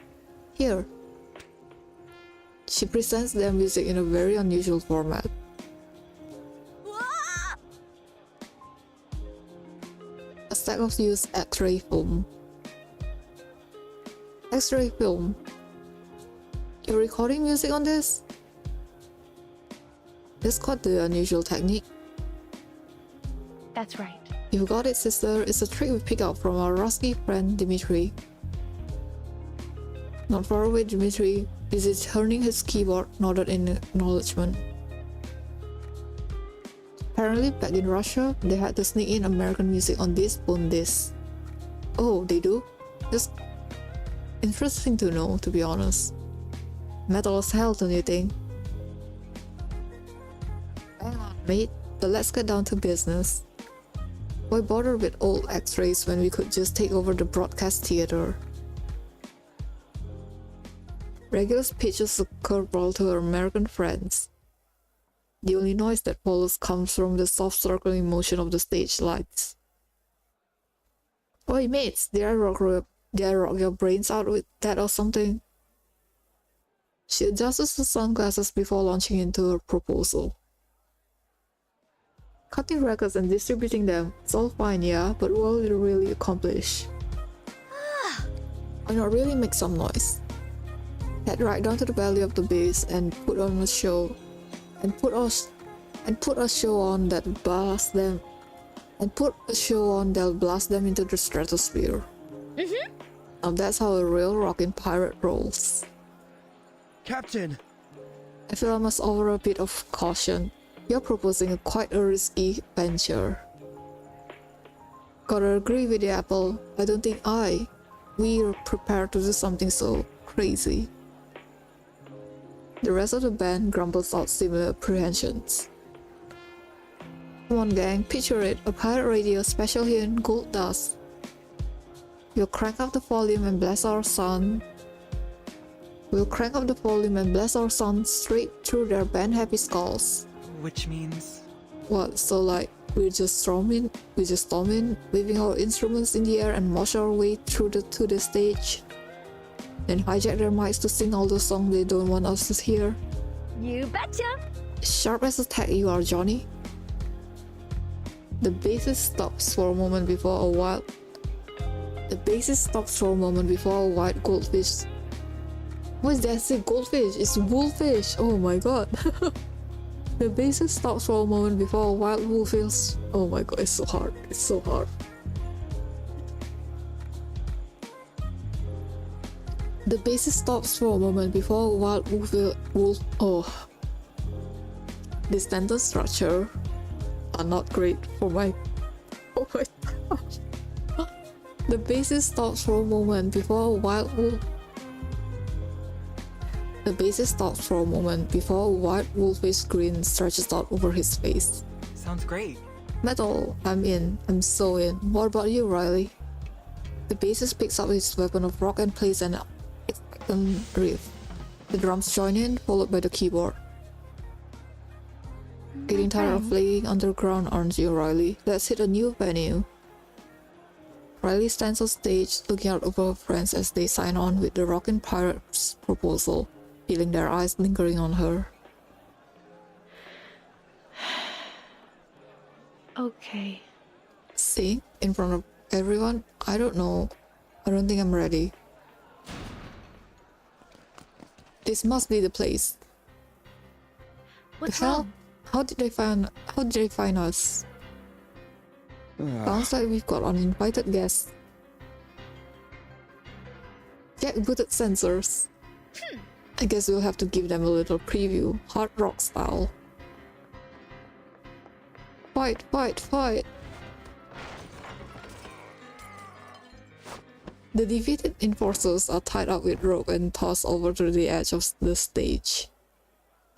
Here. She presents their music in a very unusual format. stack of used X-ray film. X-ray film. You're recording music on this? That's quite the unusual technique. That's right. You got it, sister. It's a trick we picked up from our rusty friend Dimitri. Not far away, Dimitri, busy turning his keyboard, nodded in acknowledgement. Apparently, back in Russia, they had to sneak in American music on these boom discs. Oh, they do? That's interesting to know, to be honest. Metal as hell, don't you think? Hang on, mate, but let's get down to business. Why bother with old X-rays when we could just take over the broadcast theater? Regulus pitches a curveball to her American friends. The only noise that follows comes from the soft circling motion of the stage lights. Oi mates, did I rock your brains out with that or something? She adjusts her sunglasses before launching into her proposal. Cutting records and distributing them, it's all fine, yeah, but what will it really accomplish? Why not really make some noise? Head right down to the valley of the bass and put on a show, and put a show on that'll blast them into the stratosphere. Now that's how a real rockin' pirate rolls. Captain! I feel I must offer a bit of caution. You're proposing quite a risky venture. Gotta agree with the apple. I don't think we're prepared to do something so crazy. The rest of the band grumbles out similar apprehensions. Come on gang, picture it, a pirate radio special here in Gold Dust. We'll crank up the volume and blast our sound. Straight through their band happy skulls. Which means... What, so like, we just storm in, waving our instruments in the air and mosh our way to the stage? Then hijack their mics to sing all the songs they don't want us to hear? You betcha! Sharp as a tack you are, Johnny. The bassist stops for a moment before a white goldfish. What is that? Say goldfish? It's wolfish! Oh my god. The bassist stops for a moment before a wild wolfish. Oh my god, it's so hard. The bassist stops for a moment before a wild wolf. This sentence structure are not great for my. Oh my gosh. The bassist stops for a moment before a wild wolf. The bassist stops for a moment before a wide wolfish grin stretches out over his face. Sounds great. Metal, I'm in. I'm so in. What about you, Riley? The bassist picks up his weapon of rock and plays an expectant riff. The drums join in, followed by the keyboard. Getting tired of playing underground, aren't you, Riley? Let's hit a new venue. Riley stands on stage, looking out over her friends as they sign on with the rockin' pirate's proposal, feeling their eyes lingering on her. Okay. See? In front of everyone? I don't know. I don't think I'm ready. This must be the place. What's The hell? wrong? How did they find us? Sounds like we've got uninvited guests. Get booted sensors. I guess we'll have to give them a little preview, hard rock style. Fight, fight, fight! The defeated enforcers are tied up with rope and tossed over to the edge of the stage.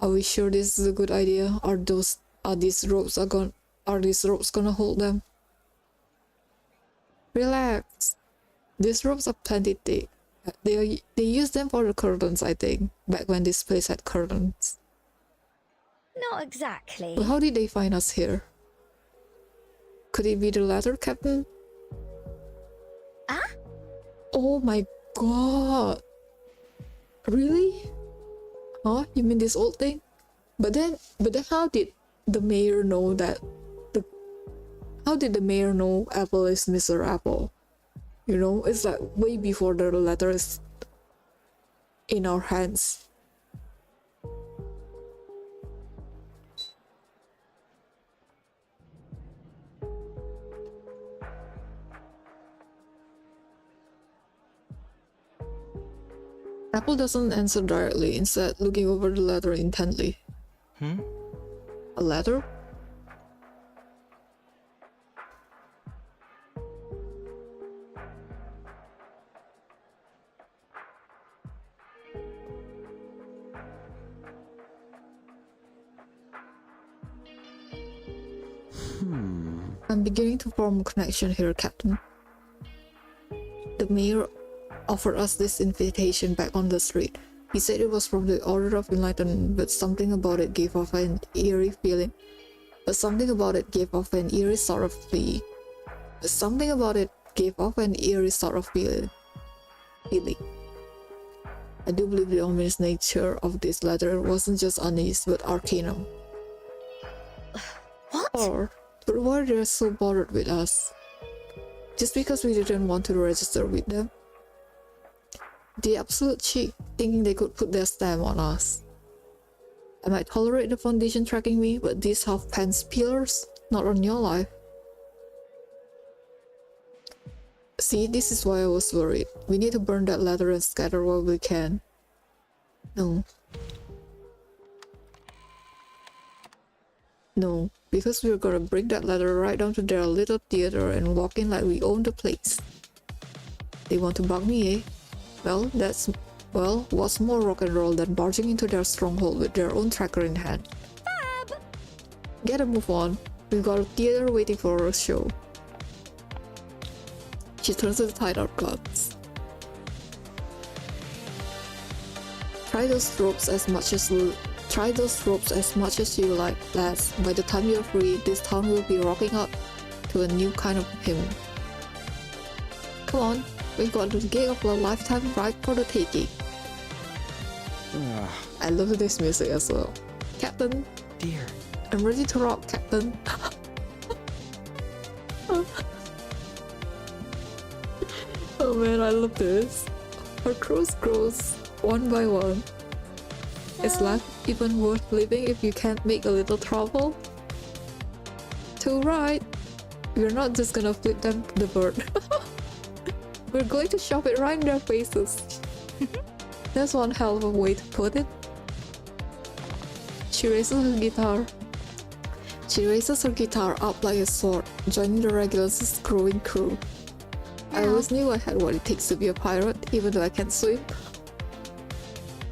Are we sure this is a good idea? Are these ropes gonna hold them? Relax. These ropes are plenty thick. They use them for the curtains, I think, back when this place had curtains. Not exactly. But how did they find us here? Could it be the latter, Captain? Ah? Oh my god! Really? Huh? You mean this old thing? But then how did the mayor know that How did the mayor know Apple is Mr. Apple? You know, it's like way before the letter is in our hands. Apple doesn't answer directly, instead looking over the letter intently. A letter? I'm beginning to form a connection here, Captain. The mayor offered us this invitation back on the street. He said it was from the Order of Enlightenment, but something about it gave off an eerie feeling. Something about it gave off an eerie sort of feeling. I do believe the ominous nature of this letter wasn't just unease, but arcanum. What? But why are they so bothered with us? Just because we didn't want to register with them? The absolute cheek, thinking they could put their stamp on us. I might tolerate the Foundation tracking me, but these half-pants peelers, not on your life. See, this is why I was worried. We need to burn that letter and scatter what we can. No, because we're gonna bring that letter right down to their little theater and walk in like we own the place. They want to bug me, eh? Well, what's more rock and roll than barging into their stronghold with their own tracker in hand? Fab! Get a move on. We've got a theater waiting for our show. She turns to the tied-out guards. Try those ropes as much as you like, lads. By the time you're free, this town will be rocking out to a new kind of hymn. Come on, we've got the gig of a lifetime right for the taking. I love this music as well. Captain, Dear. I'm ready to rock, Captain. Oh man, I love this. Our crews grows one by one. Is life even worth living if you can't make a little trouble? Too right. We're not just gonna flip them the bird. We're going to shove it right in their faces. That's one hell of a way to put it. She raises her guitar up like a sword, joining the Regulus' growing crew. I always knew I had what it takes to be a pirate, even though I can't swim.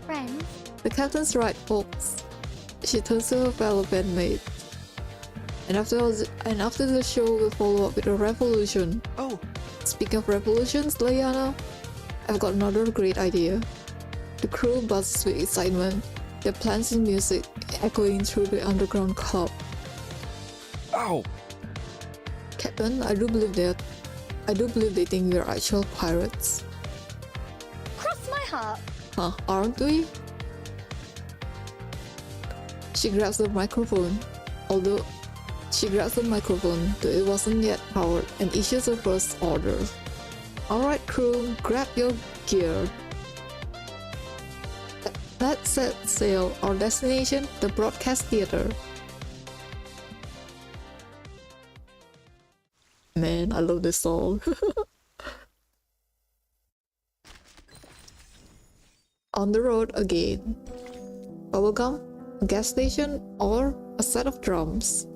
Friends? The captain's right, folks. She turns to her fellow bandmate. And after the show, we'll follow up with a revolution. Oh, Speaking of revolutions, Liana, I've got another great idea. The crew buzzes with excitement, their plans and music echoing through the underground club. ow! Captain, I do believe they think we're actual pirates. Cross my heart. Huh, aren't we? She grabs the microphone, though it wasn't yet powered, and issues her first order. Alright crew, grab your gear. Let's set sail. Our destination, the broadcast theater. Man, I love this song. On the road again. Bubblegum, a gas station, or a set of drums.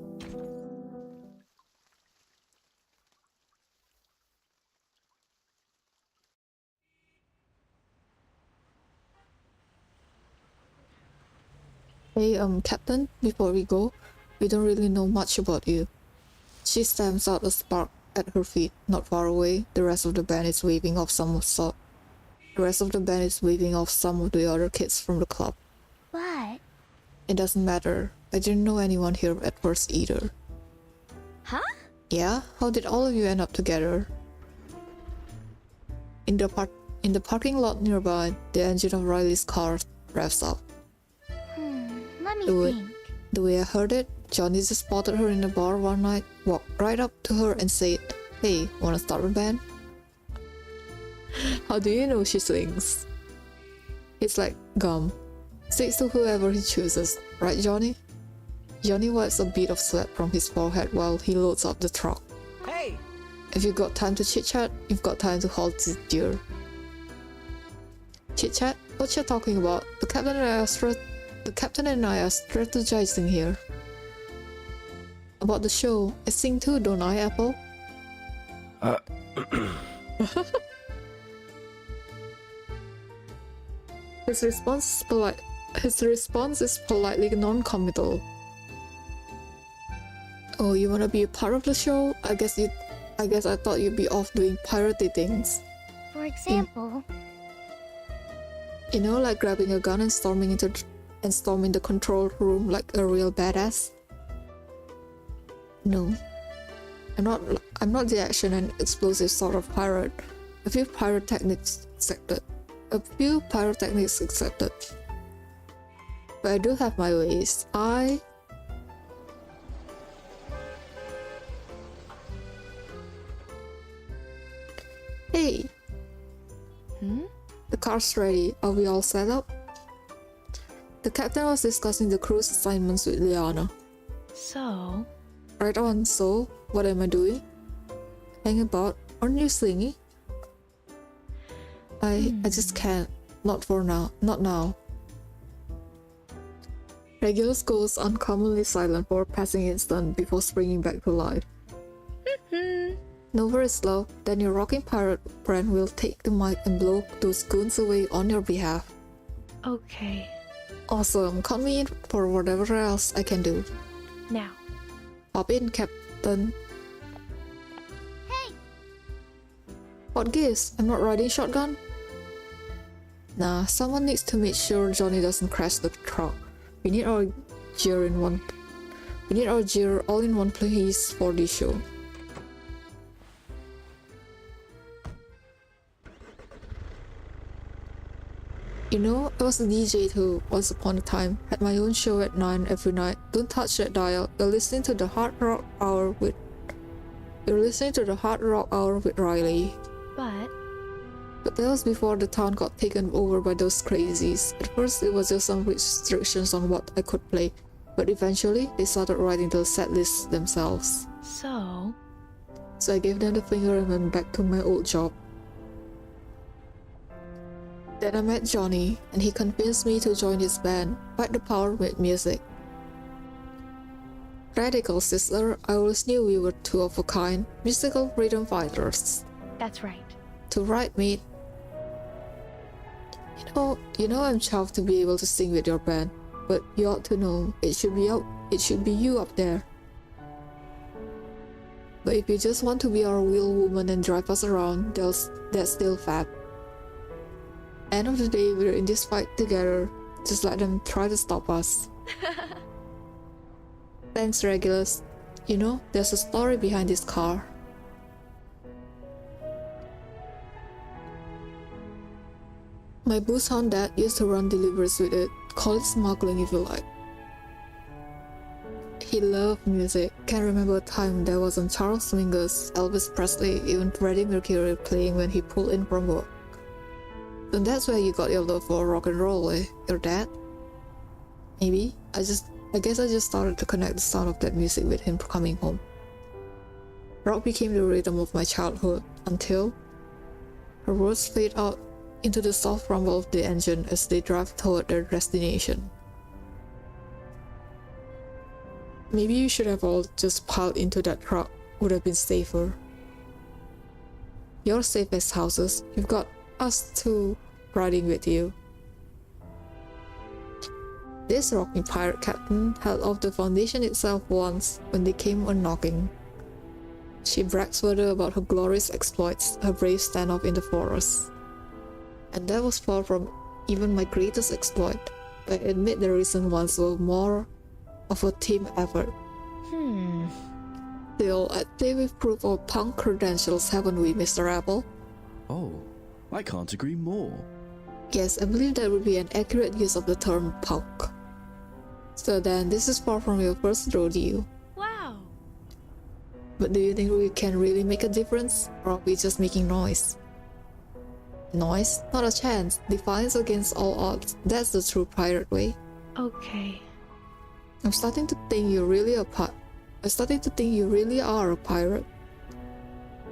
Hey, Captain, before we go, we don't really know much about you. She stamps out a spark at her feet, not far away. The rest of the band is waving off some of the other kids from the club. What? It doesn't matter. I didn't know anyone here at first either. Huh? Yeah? How did all of you end up together? In the parking lot nearby, the engine of Riley's car revs up. Let me Do it. think. The way I heard it, Johnny just spotted her in a bar one night, walked right up to her and said, "Hey, wanna start a band?" How do you know she sings? It's like gum. Sticks to whoever he chooses, right, Johnny? Johnny wipes a bead of sweat from his forehead while he loads up the truck. Hey! If you've got time to chit-chat, you've got time to halt this deer. Chit-chat? What you talking about? The captain and I are strategizing here. About the show. I sing too, don't I, Apple? His response is politely non-committal. Oh, you wanna be a part of the show? I guess I thought you'd be off doing piratey things. For example, You know, like grabbing a gun and storming the control room like a real badass. No, I'm not the action and explosive sort of pirate. A few pyrotechnics accepted. But I do have my ways. Hey! The car's ready. Are we all set up? The captain was discussing the crew's assignments with Liana. So, Right on, so what am I doing? Hang about. Aren't you slingy? I just can't. Not for now. Not now. Regulus goes uncommonly silent for a passing instant before springing back to life. No worries, love. Then your rocking pirate friend will take the mic and blow those goons away on your behalf. okay. Awesome. Count me in for whatever else I can do. Now, Hop in, Captain. hey, What gives? I'm not riding shotgun? Nah, someone needs to make sure Johnny doesn't crash the truck. We need our gear all in one place for this show. You know, I was a DJ too, once upon a time. Had my own show at 9 every night. Don't touch that dial. You're listening to the Hard Rock Hour with Riley. But that was before the town got taken over by those crazies. At first it was just some restrictions on what I could play, but eventually they started writing the set lists themselves. so, So I gave them the finger and went back to my old job. Then I met Johnny, and he convinced me to join his band, Fight the Power with Music. Radical sister, I always knew we were two of a kind, musical freedom fighters. that's right. To right, mate. You know I'm chuffed to be able to sing with your band, but you ought to know it should be you up there. But if you just want to be our wheel woman and drive us around, that's still fab. End of the day, we're in this fight together. Just let them try to stop us. Thanks, Regulus. You know, there's a story behind this car. My Busan dad used to run deliveries with it. Call it smuggling if you like. He loved music. Can't remember a time there wasn't Charles Mingus, Elvis Presley, even Freddie Mercury playing when he pulled in from work. And that's where you got your love for rock and roll, eh? Your dad? Maybe. I guess I just started to connect the sound of that music with him coming home. Rock became the rhythm of my childhood until her words fade out into the soft rumble of the engine as they drive toward their destination. Maybe you should have all just piled into that truck. Would have been safer. You're safe as houses. You've got us two riding with you. This rocking pirate captain held off the Foundation itself once when they came a-knocking. She brags further about her glorious exploits, her brave standoff in the forest. And that was far from even my greatest exploit. I admit the recent ones were more of a team effort. Still, I think we've proved our punk credentials, haven't we, Mr. Apple? Oh, I can't agree more. Yes, I believe that would be an accurate use of the term punk. So then, this is far from your first rodeo. Wow. But do you think we can really make a difference? Or are we just making noise? Noise? Not a chance. Defiance against all odds. That's the true pirate way. Okay. I'm starting to think you're really a I'm starting to think you really are a pirate.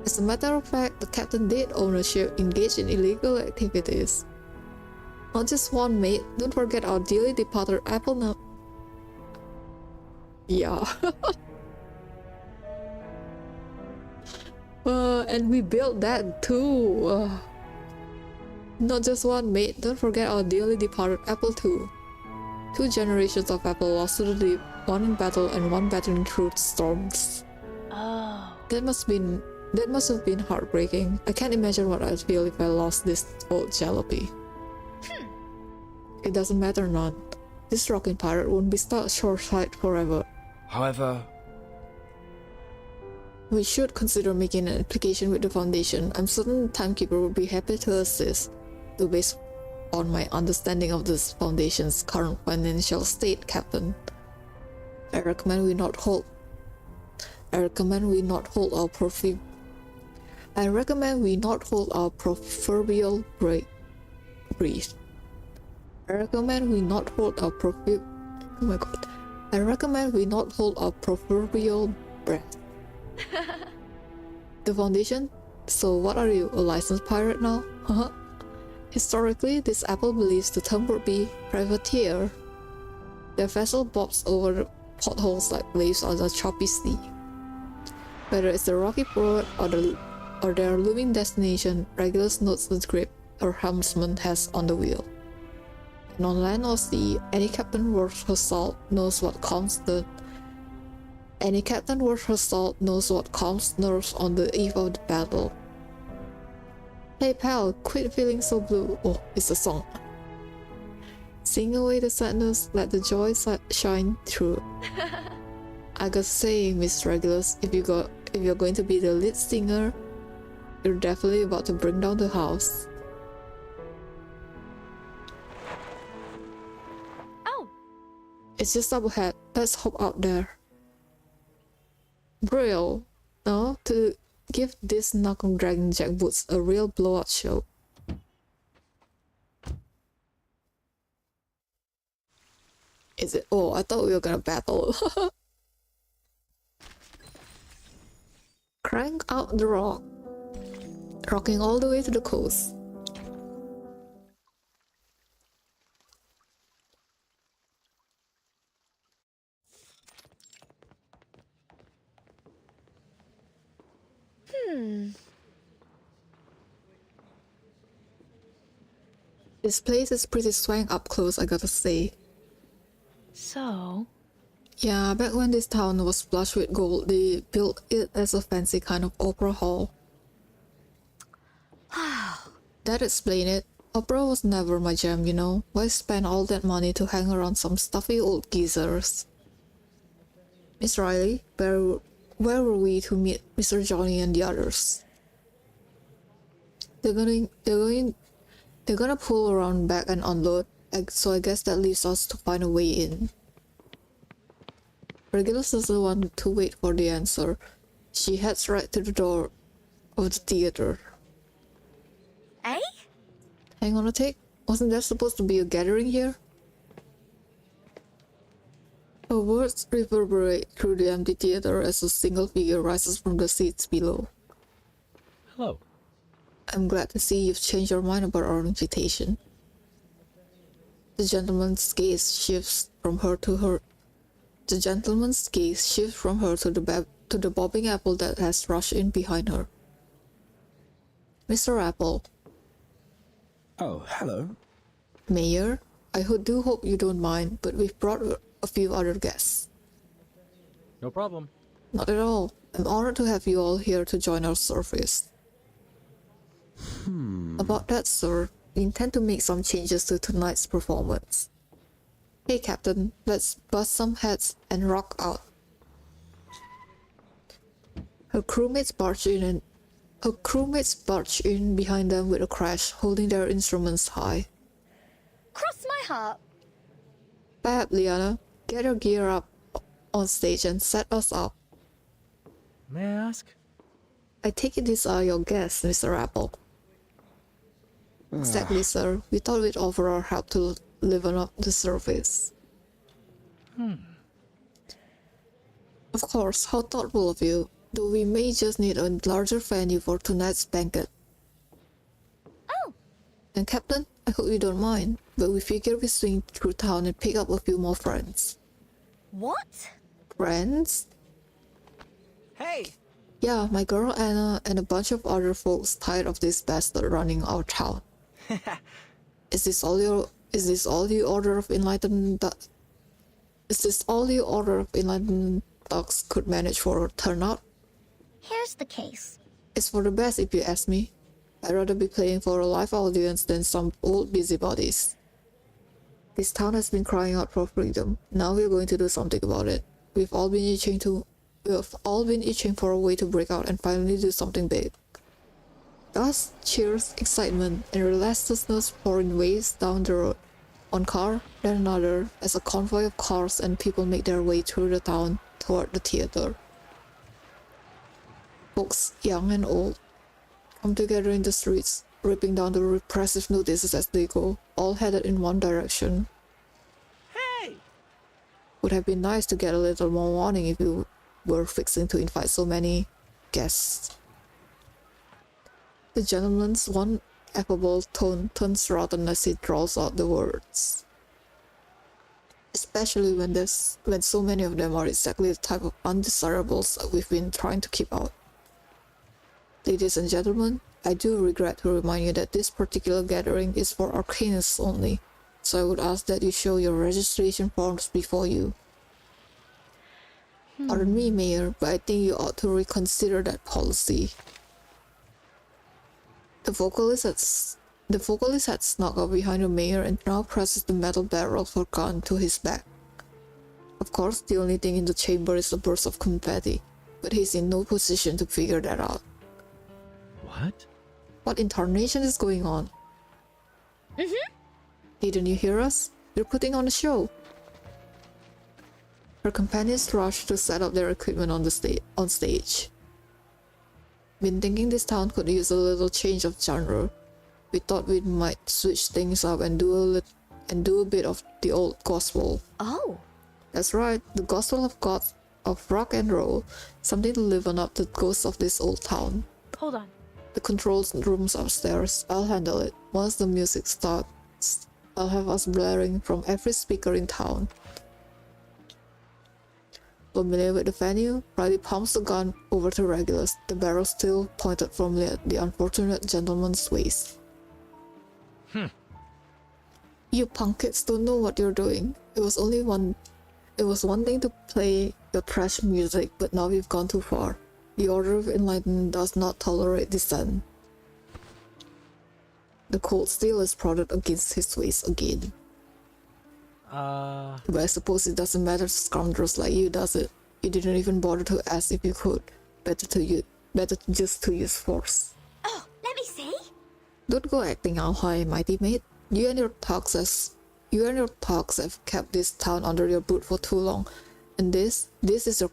As a matter of fact, the captain did own a ship engaged in illegal activities. Not just one, mate. Don't forget our dearly departed apple now. Yeah. And we built that too. Not just one, mate. Don't forget our dearly departed apple too. 2 generations of apple lost to the deep, one in battle and one battling through storms. Oh. That must have been heartbreaking. I can't imagine what I'd feel if I lost this old jalopy. It doesn't matter none. This rocking pirate won't be short-sighted forever. However, we should consider making an application with the Foundation. I'm certain the timekeeper would be happy to assist. Based on my understanding of this Foundation's current financial state, Captain, I recommend we not hold our proverbial breath. I recommend we not hold our proverbial breath. The Foundation? So what are you, a licensed pirate now? Historically, this apple believes the term would be privateer. Their vessel bobs over the potholes like waves on a choppy sea. Whether it's the rocky road or their looming destination, Regulus notes the grip our helmsman has on the wheel. And on land or sea, any captain worth her salt knows what calms nerves on the eve of the battle. Hey pal, quit feeling so blue. Oh, it's a song. Sing away the sadness, let the joy shine through. I gotta say, Miss Regulus, if you're going to be the lead singer, you're definitely about to bring down the house. Oh. It's just up ahead. Let's hop out there. Brill, no, to give this knock-on dragon jackboots a real blowout show. Is it? Oh, I thought we were gonna battle. Crank out the rock. Rocking all the way to the coast. This place is pretty swang up close, I gotta say. So, Yeah, back when this town was flush with gold, they built it as a fancy kind of opera hall. That explains it. Opera was never my jam, you know. Why spend all that money to hang around some stuffy old geezers? Miss Riley, where were we to meet Mr. Johnny and the others? They're gonna pull around back and unload, so I guess that leaves us to find a way in. Regulus doesn't want to wait for the answer. She heads right to the door of the theater. Eh? Hang on a tick. Wasn't there supposed to be a gathering here? Her words reverberate through the empty theater as a single figure rises from the seats below. Hello. I'm glad to see you've changed your mind about our invitation. The gentleman's gaze shifts from her to the bobbing apple that has rushed in behind her. Mr. Apple. Oh, hello. Mayor, I do hope you don't mind, but we've brought a few other guests. No problem. Not at all. I'm honored to have you all here to join our service. About that, sir, we intend to make some changes to tonight's performance. Hey, Captain, let's bust some heads and rock out. Her crewmates barge in behind them with a crash, holding their instruments high. Cross my heart. Bab, Liana, Get your gear up on stage and set us up. May I ask? I take it these are your guests, Mr. Apple. Exactly, sir. We thought we'd offer our help to liven up the service. Of course, how thoughtful of you. Though we may just need a larger venue for tonight's banquet. Oh, And Captain, I hope you don't mind, but we figure we swing through town and pick up a few more friends. what? Friends? Hey! Yeah, my girl Anna and a bunch of other folks tired of this bastard running our town. Is this all you order of enlightened dogs could manage for a turnout? Here's the case. It's for the best if you ask me. I'd rather be playing for a live audience than some old busybodies. This town has been crying out for freedom. Now we're going to do something about it. We've all been itching for a way to break out and finally do something big. Dust, cheers, excitement, and restlessness pour in waves down the road. One car, then another, as a convoy of cars and people make their way through the town toward the theater. Folks, young and old, come together in the streets, ripping down the repressive notices as they go, all headed in one direction. Hey! Would have been nice to get a little more warning if you were fixing to invite so many guests. The gentleman's one affable tone turns rotten as he draws out the words. Especially when so many of them are exactly the type of undesirables that we've been trying to keep out. Ladies and gentlemen, I do regret to remind you that this particular gathering is for arcanists only, so I would ask that you show your registration forms before you. Pardon me, Mayor, but I think you ought to reconsider that policy. The vocalist had snuck up behind the mayor and now presses the metal barrel of her gun to his back. Of course, the only thing in the chamber is a burst of confetti, but he's in no position to figure that out. What? What in tarnation is going on? Didn't you hear us? You're putting on a show. Her companions rushed to set up their equipment on stage. Been thinking this town could use a little change of genre. We thought we might switch things up and do a bit of the old gospel. Oh, That's right, the gospel of rock and roll, something to liven up the ghosts of this old town. Hold on. The control room's upstairs. I'll handle it. Once the music starts, I'll have us blaring from every speaker in town. Familiar with the venue, Riley pumps the gun over to Regulus, the barrel still pointed firmly at the unfortunate gentleman's waist. You punk kids don't know what you're doing. It was one thing to play your trash music, but now you've gone too far. The Order of Enlightenment does not tolerate dissent. The cold steel is prodded against his waist again. But I suppose it doesn't matter to scoundrels like you, does it? You didn't even bother to ask if you could. Better just to use force. oh, let me see. Don't go acting all high and mighty, mate. You and your thugs have kept this town under your boot for too long, and this is your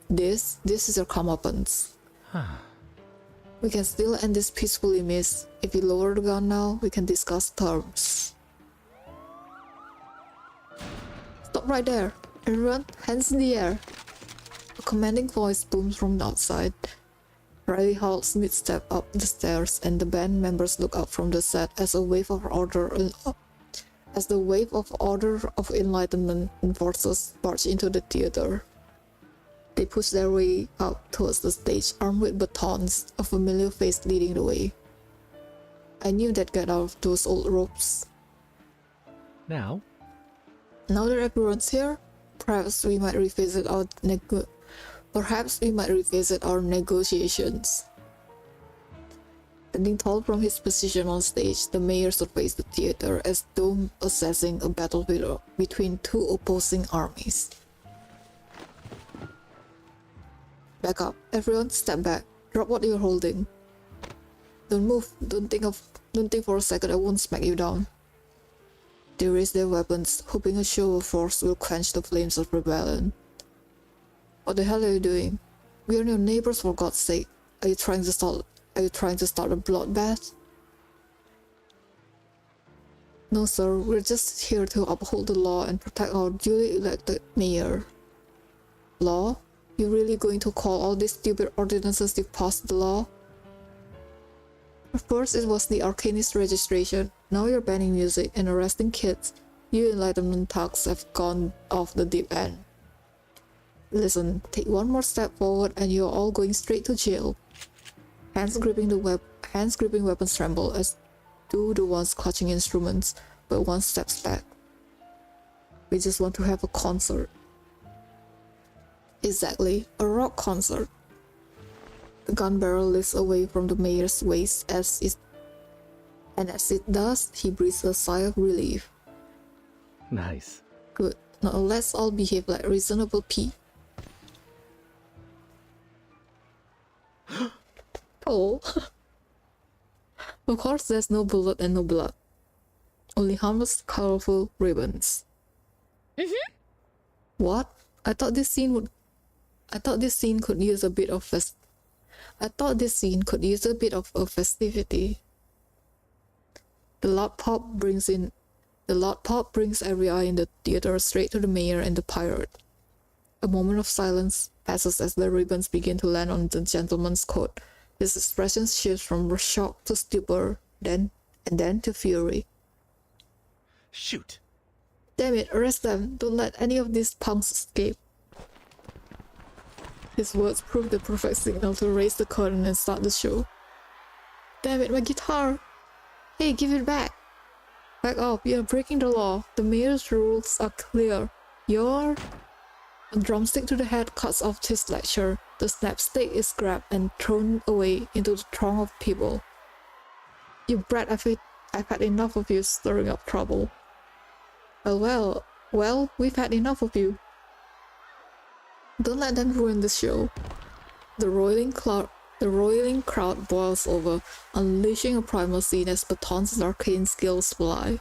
this is your comeuppance. We can still end this peacefully, miss. If you lower the gun now, we can discuss terms. Stop right there. Everyone, hands in the air. A commanding voice booms from the outside. Riley halts mid-step up the stairs, and the band members look up from the set as the wave of Order of Enlightenment enforcers march into the theater. They push their way up towards the stage, armed with batons, a familiar face leading the way. I knew they'd get out of those old ropes. Now That everyone's here, perhaps we might revisit our negotiations. Standing tall from his position on stage, the mayor surveys the theater as though assessing a battlefield between two opposing armies. Back up. Everyone, step back. Drop what you're holding. Don't move. Don't think for a second I won't smack you down. They raise their weapons, hoping a show of force will quench the flames of rebellion. What the hell are you doing? We are your neighbors, for God's sake. Are you trying to start a bloodbath? No, sir. We're just here to uphold the law and protect our duly elected mayor. Law? You really going to call all these stupid ordinances you passed the law? First it was the Arcanist registration, now you're banning music and arresting kids. You Enlightenment thugs have gone off the deep end. Listen, take one more step forward and you're all going straight to jail. Hands gripping weapons tremble, as do the ones clutching instruments, but one steps back. We just want to have a concert. Exactly, a rock concert. The gun barrel lifts away from the mayor's waist as it does, he breathes a sigh of relief. Nice. Good. Now let's all behave like reasonable people. Oh. Of course there's no bullet and no blood. Only harmless, colorful ribbons. What? I thought this scene could use a bit of a festivity. The loud pop brings every eye in the theater straight to the mayor and the pirate. A moment of silence passes as the ribbons begin to land on the gentleman's coat. His expression shifts from shock to stupor, then to fury. Shoot. Damn it, arrest them. Don't let any of these punks escape. His words prove the perfect signal to raise the curtain and start the show. Damn it, my guitar! Hey, give it back! Back off, you're breaking the law. The mayor's rules are clear. A drumstick to the head cuts off his lecture. The snapstick is grabbed and thrown away into the throng of people. You brat, I've had enough of you stirring up trouble. Well, we've had enough of you. Don't let them ruin the show. The roiling crowd boils over, unleashing a primal scene as Baton's arcane skills fly.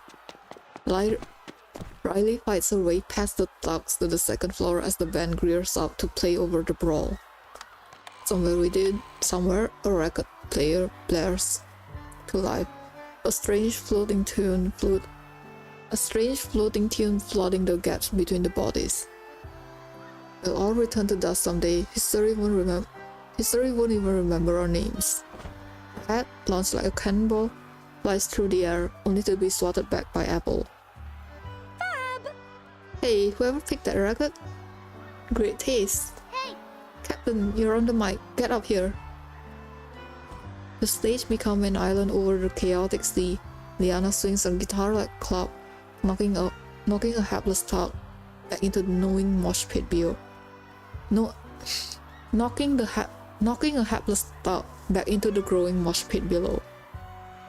Riley fights her way past the thugs to the second floor as the band gears up to play over the brawl. Somewhere, a record player blares to life. A strange floating tune flooding the gaps between the bodies. We'll all return to dust someday. History won't even remember our names. A hat, launched like a cannonball, flies through the air, only to be swatted back by Apple. Hey, whoever picked that record? Great taste. Hey! Captain, you're on the mic. Get up here. The stage becomes an island over the chaotic sea. Liana swings her guitar like a club, knocking a hapless thug back into the knowing mosh pit below. Knocking a hapless thug back into the growing mosh pit below.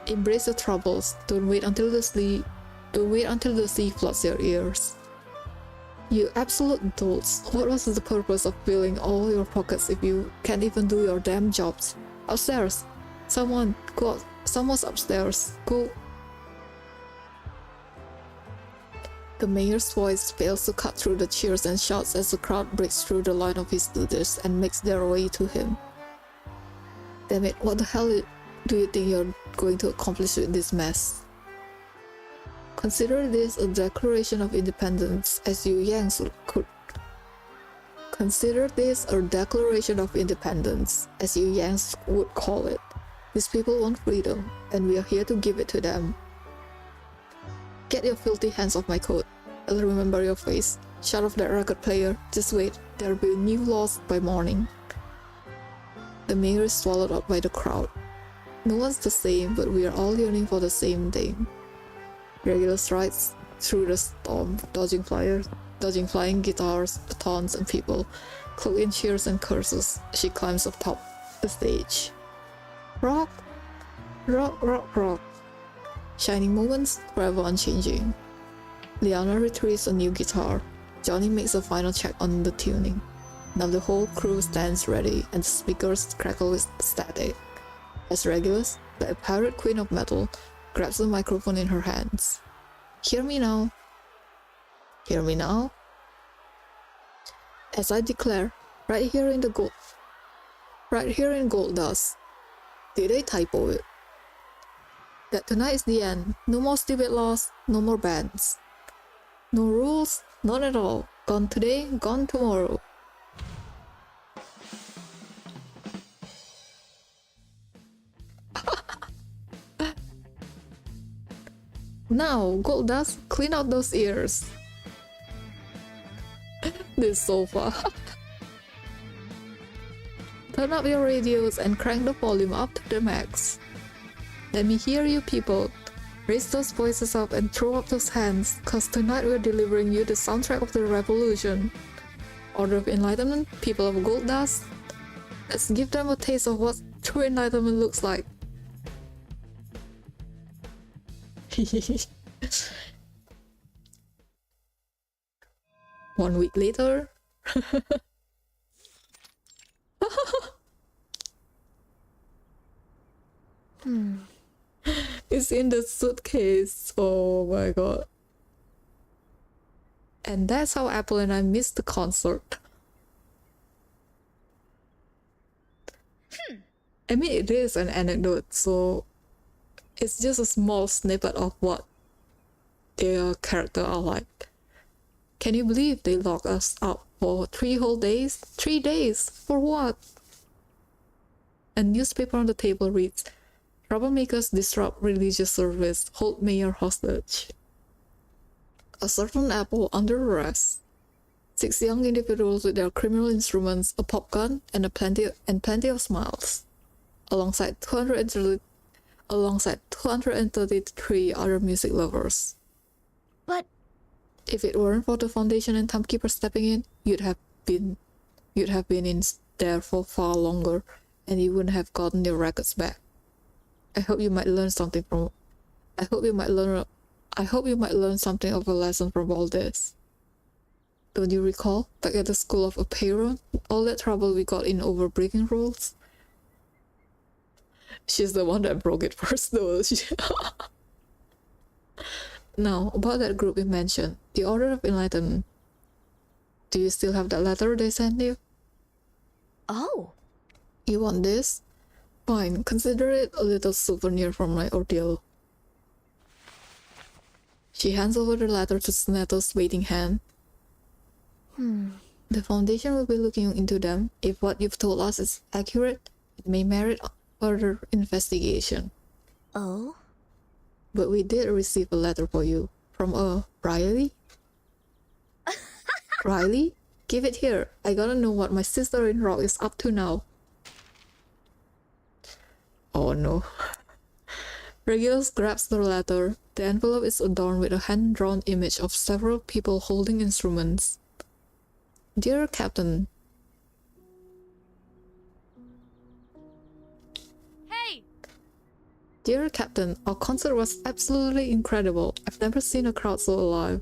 Embrace the troubles. Don't wait until the sea floods your ears. You absolute dolts. What was the purpose of filling all your pockets if you can't even do your damn jobs? Upstairs! Someone's upstairs. Go! The mayor's voice fails to cut through the cheers and shouts as the crowd breaks through the line of his students and makes their way to him. Damn it, what the hell do you think you're going to accomplish with this mess? Consider this a declaration of independence, as you Yanks could. Consider this a declaration of independence, as you Yanks would call it. These people want freedom, and we are here to give it to them. Get your filthy hands off my coat. I'll remember your face. Shut off that record player. Just wait, there'll be new laws by morning. The mayor is swallowed up by the crowd. No one's the same, but we are all yearning for the same thing. Regulus strides through the storm, dodging flying guitars, batons, and people. Cloaked in cheers and curses, she climbs up top the stage. Rock! Rock, rock, rock. Shining moments, forever unchanging. Liana retrieves a new guitar. Johnny makes a final check on the tuning. Now the whole crew stands ready, and the speakers crackle with static. As Regulus, the pirate queen of metal, grabs the microphone in her hands. Hear me now. Hear me now. As I declare, right here in gold dust, did I typo it? That tonight is the end. No more stupid laws, no more bans. No rules, none at all. Gone today, gone tomorrow. Now, gold dust, clean out those ears. This sofa. Turn up your radios and crank the volume up to the max. Let me hear you people. Raise those voices up and throw up those hands, cause tonight we're delivering you the soundtrack of the revolution. Order of Enlightenment, people of gold dust. Let's give them a taste of what true enlightenment looks like. 1 week later. It's in the suitcase. Oh my god. And that's how Apple and I missed the concert. I mean, it is an anecdote, so it's just a small snippet of what their character are like. Can you believe they locked us up for 3 whole days? 3 days? For what? A newspaper on the table reads, "Troublemakers disrupt religious service, hold mayor hostage." A certain Apple under arrest. 6 young individuals with their criminal instruments, a pop gun, and plenty of smiles. Alongside 233 other music lovers. But if it weren't for the foundation and timekeeper stepping in, you'd have been in there for far longer, and you wouldn't have gotten your records back. I hope you might learn something of a lesson from all this. Don't you recall, back at the School of Apeiron, all that trouble we got in over breaking rules? She's the one that broke it first, though. Now, about that group we mentioned, the Order of Enlightenment. Do you still have that letter they sent you? oh, You want this? Fine, consider it a little souvenir from my ordeal. She hands over the letter to Snetto's waiting hand. The Foundation will be looking into them. If what you've told us is accurate, it may merit further investigation. oh, But we did receive a letter for you from Riley? Riley? Give it here. I gotta know what my sister-in-law is up to now. Oh no. Regulus grabs the letter. The envelope is adorned with a hand-drawn image of several people holding instruments. Dear Captain. Hey! Dear Captain, our concert was absolutely incredible. I've never seen a crowd so alive.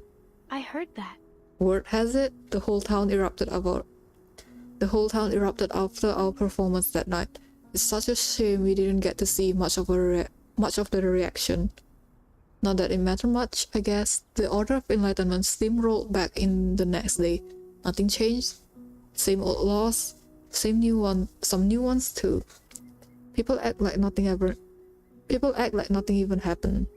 I heard that. Word has it, the whole town erupted after our performance that night. It's such a shame we didn't get to see much of the reaction. Not that it mattered much, I guess. The Order of Enlightenment steamrolled back in the next day. Nothing changed. Same old laws, some new ones too. People act like nothing even happened.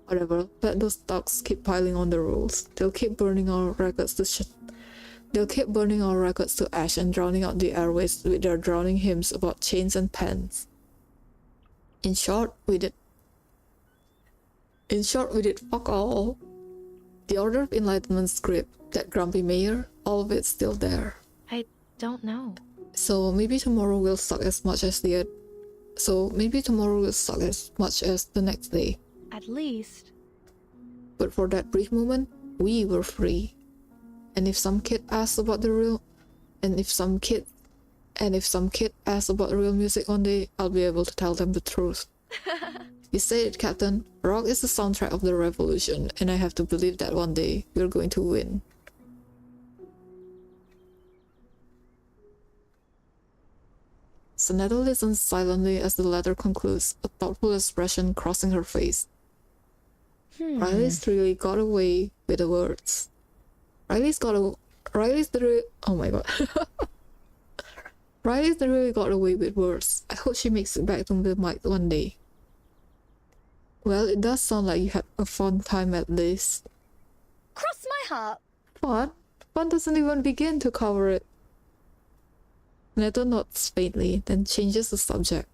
Whatever, let those thugs keep piling on the rules. They'll keep burning our records to ash and drowning out the airways with their drowning hymns about chains and pens. In short, we did fuck all. The Order of Enlightenment's grip, that grumpy mayor, all of it's still there. I don't know. So maybe tomorrow will suck as much as the next day. At least. But for that brief moment, we were free. And if some kid asks about the real music one day, I'll be able to tell them the truth. You say it, Captain. Rock is the soundtrack of the revolution, and I have to believe that one day we're going to win. Sonetta listens silently as the letter concludes, a thoughtful expression crossing her face. Riley's really got away with the words. Oh my god. Riley's really got away with words. I hope she makes it back to the mic one day. Well, it does sound like you had a fun time at least. Cross my heart. Fun? Fun doesn't even begin to cover it. Neto nods faintly, then changes the subject.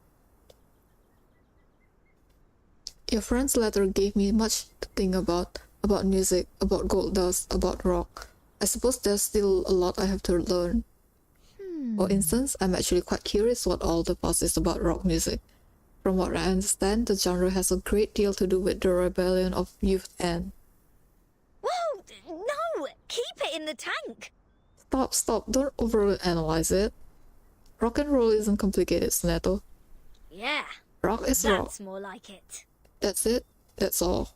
Your friend's letter gave me much to think about music, about gold dust, about rock. I suppose there's still a lot I have to learn. For instance, I'm actually quite curious what all the fuss is about rock music. From what I understand, the genre has a great deal to do with the rebellion of youth and... Whoa! No! Keep it in the tank! Stop, don't overanalyze it. Rock and roll isn't complicated, Neto. Yeah. Rock is rock. That's more like it. That's it. That's all.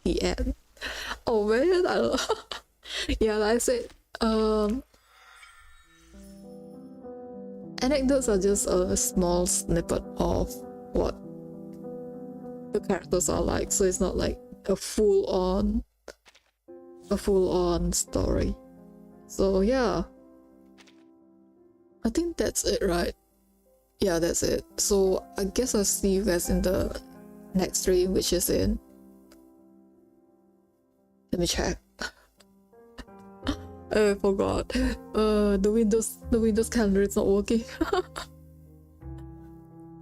The end. Oh man, yeah, like I said, anecdotes are just a small snippet of what the characters are like, so it's not like a full-on story. So yeah, I think that's it, right? Yeah, that's it. So I guess I'll see you guys in the next stream, which is in... Let me check. I forgot. The Windows calendar is not working.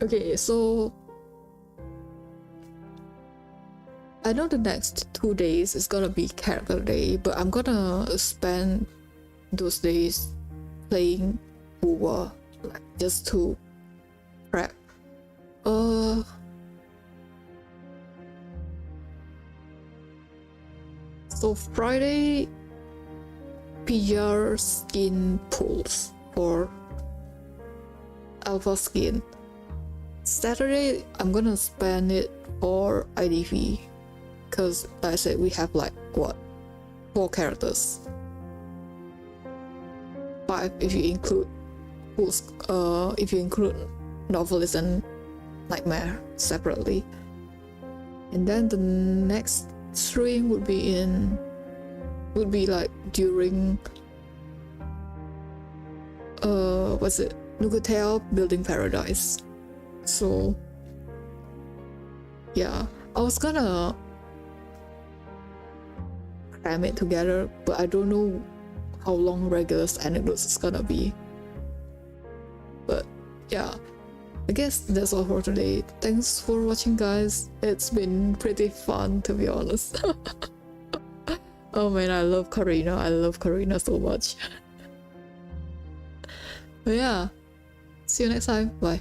Okay, so I know the next 2 days is gonna be character day, but I'm gonna spend those days playing Hoover, like just to prep. So Friday, PR skin pulls for alpha skin. Saturday, I'm gonna spend it for IDV, because like I said, we have like what, 4 characters, 5 if you include Novelist and Nightmare separately. And then the next stream would be like during Nugatel Building Paradise. So yeah, I was gonna cram it together, but I don't know how long Regulus Anecdotes is gonna be. But yeah, I guess that's all for today. Thanks for watching, guys. It's been pretty fun, to be honest. Oh man, I love Karina. I love Karina so much. But yeah, see you next time. Bye.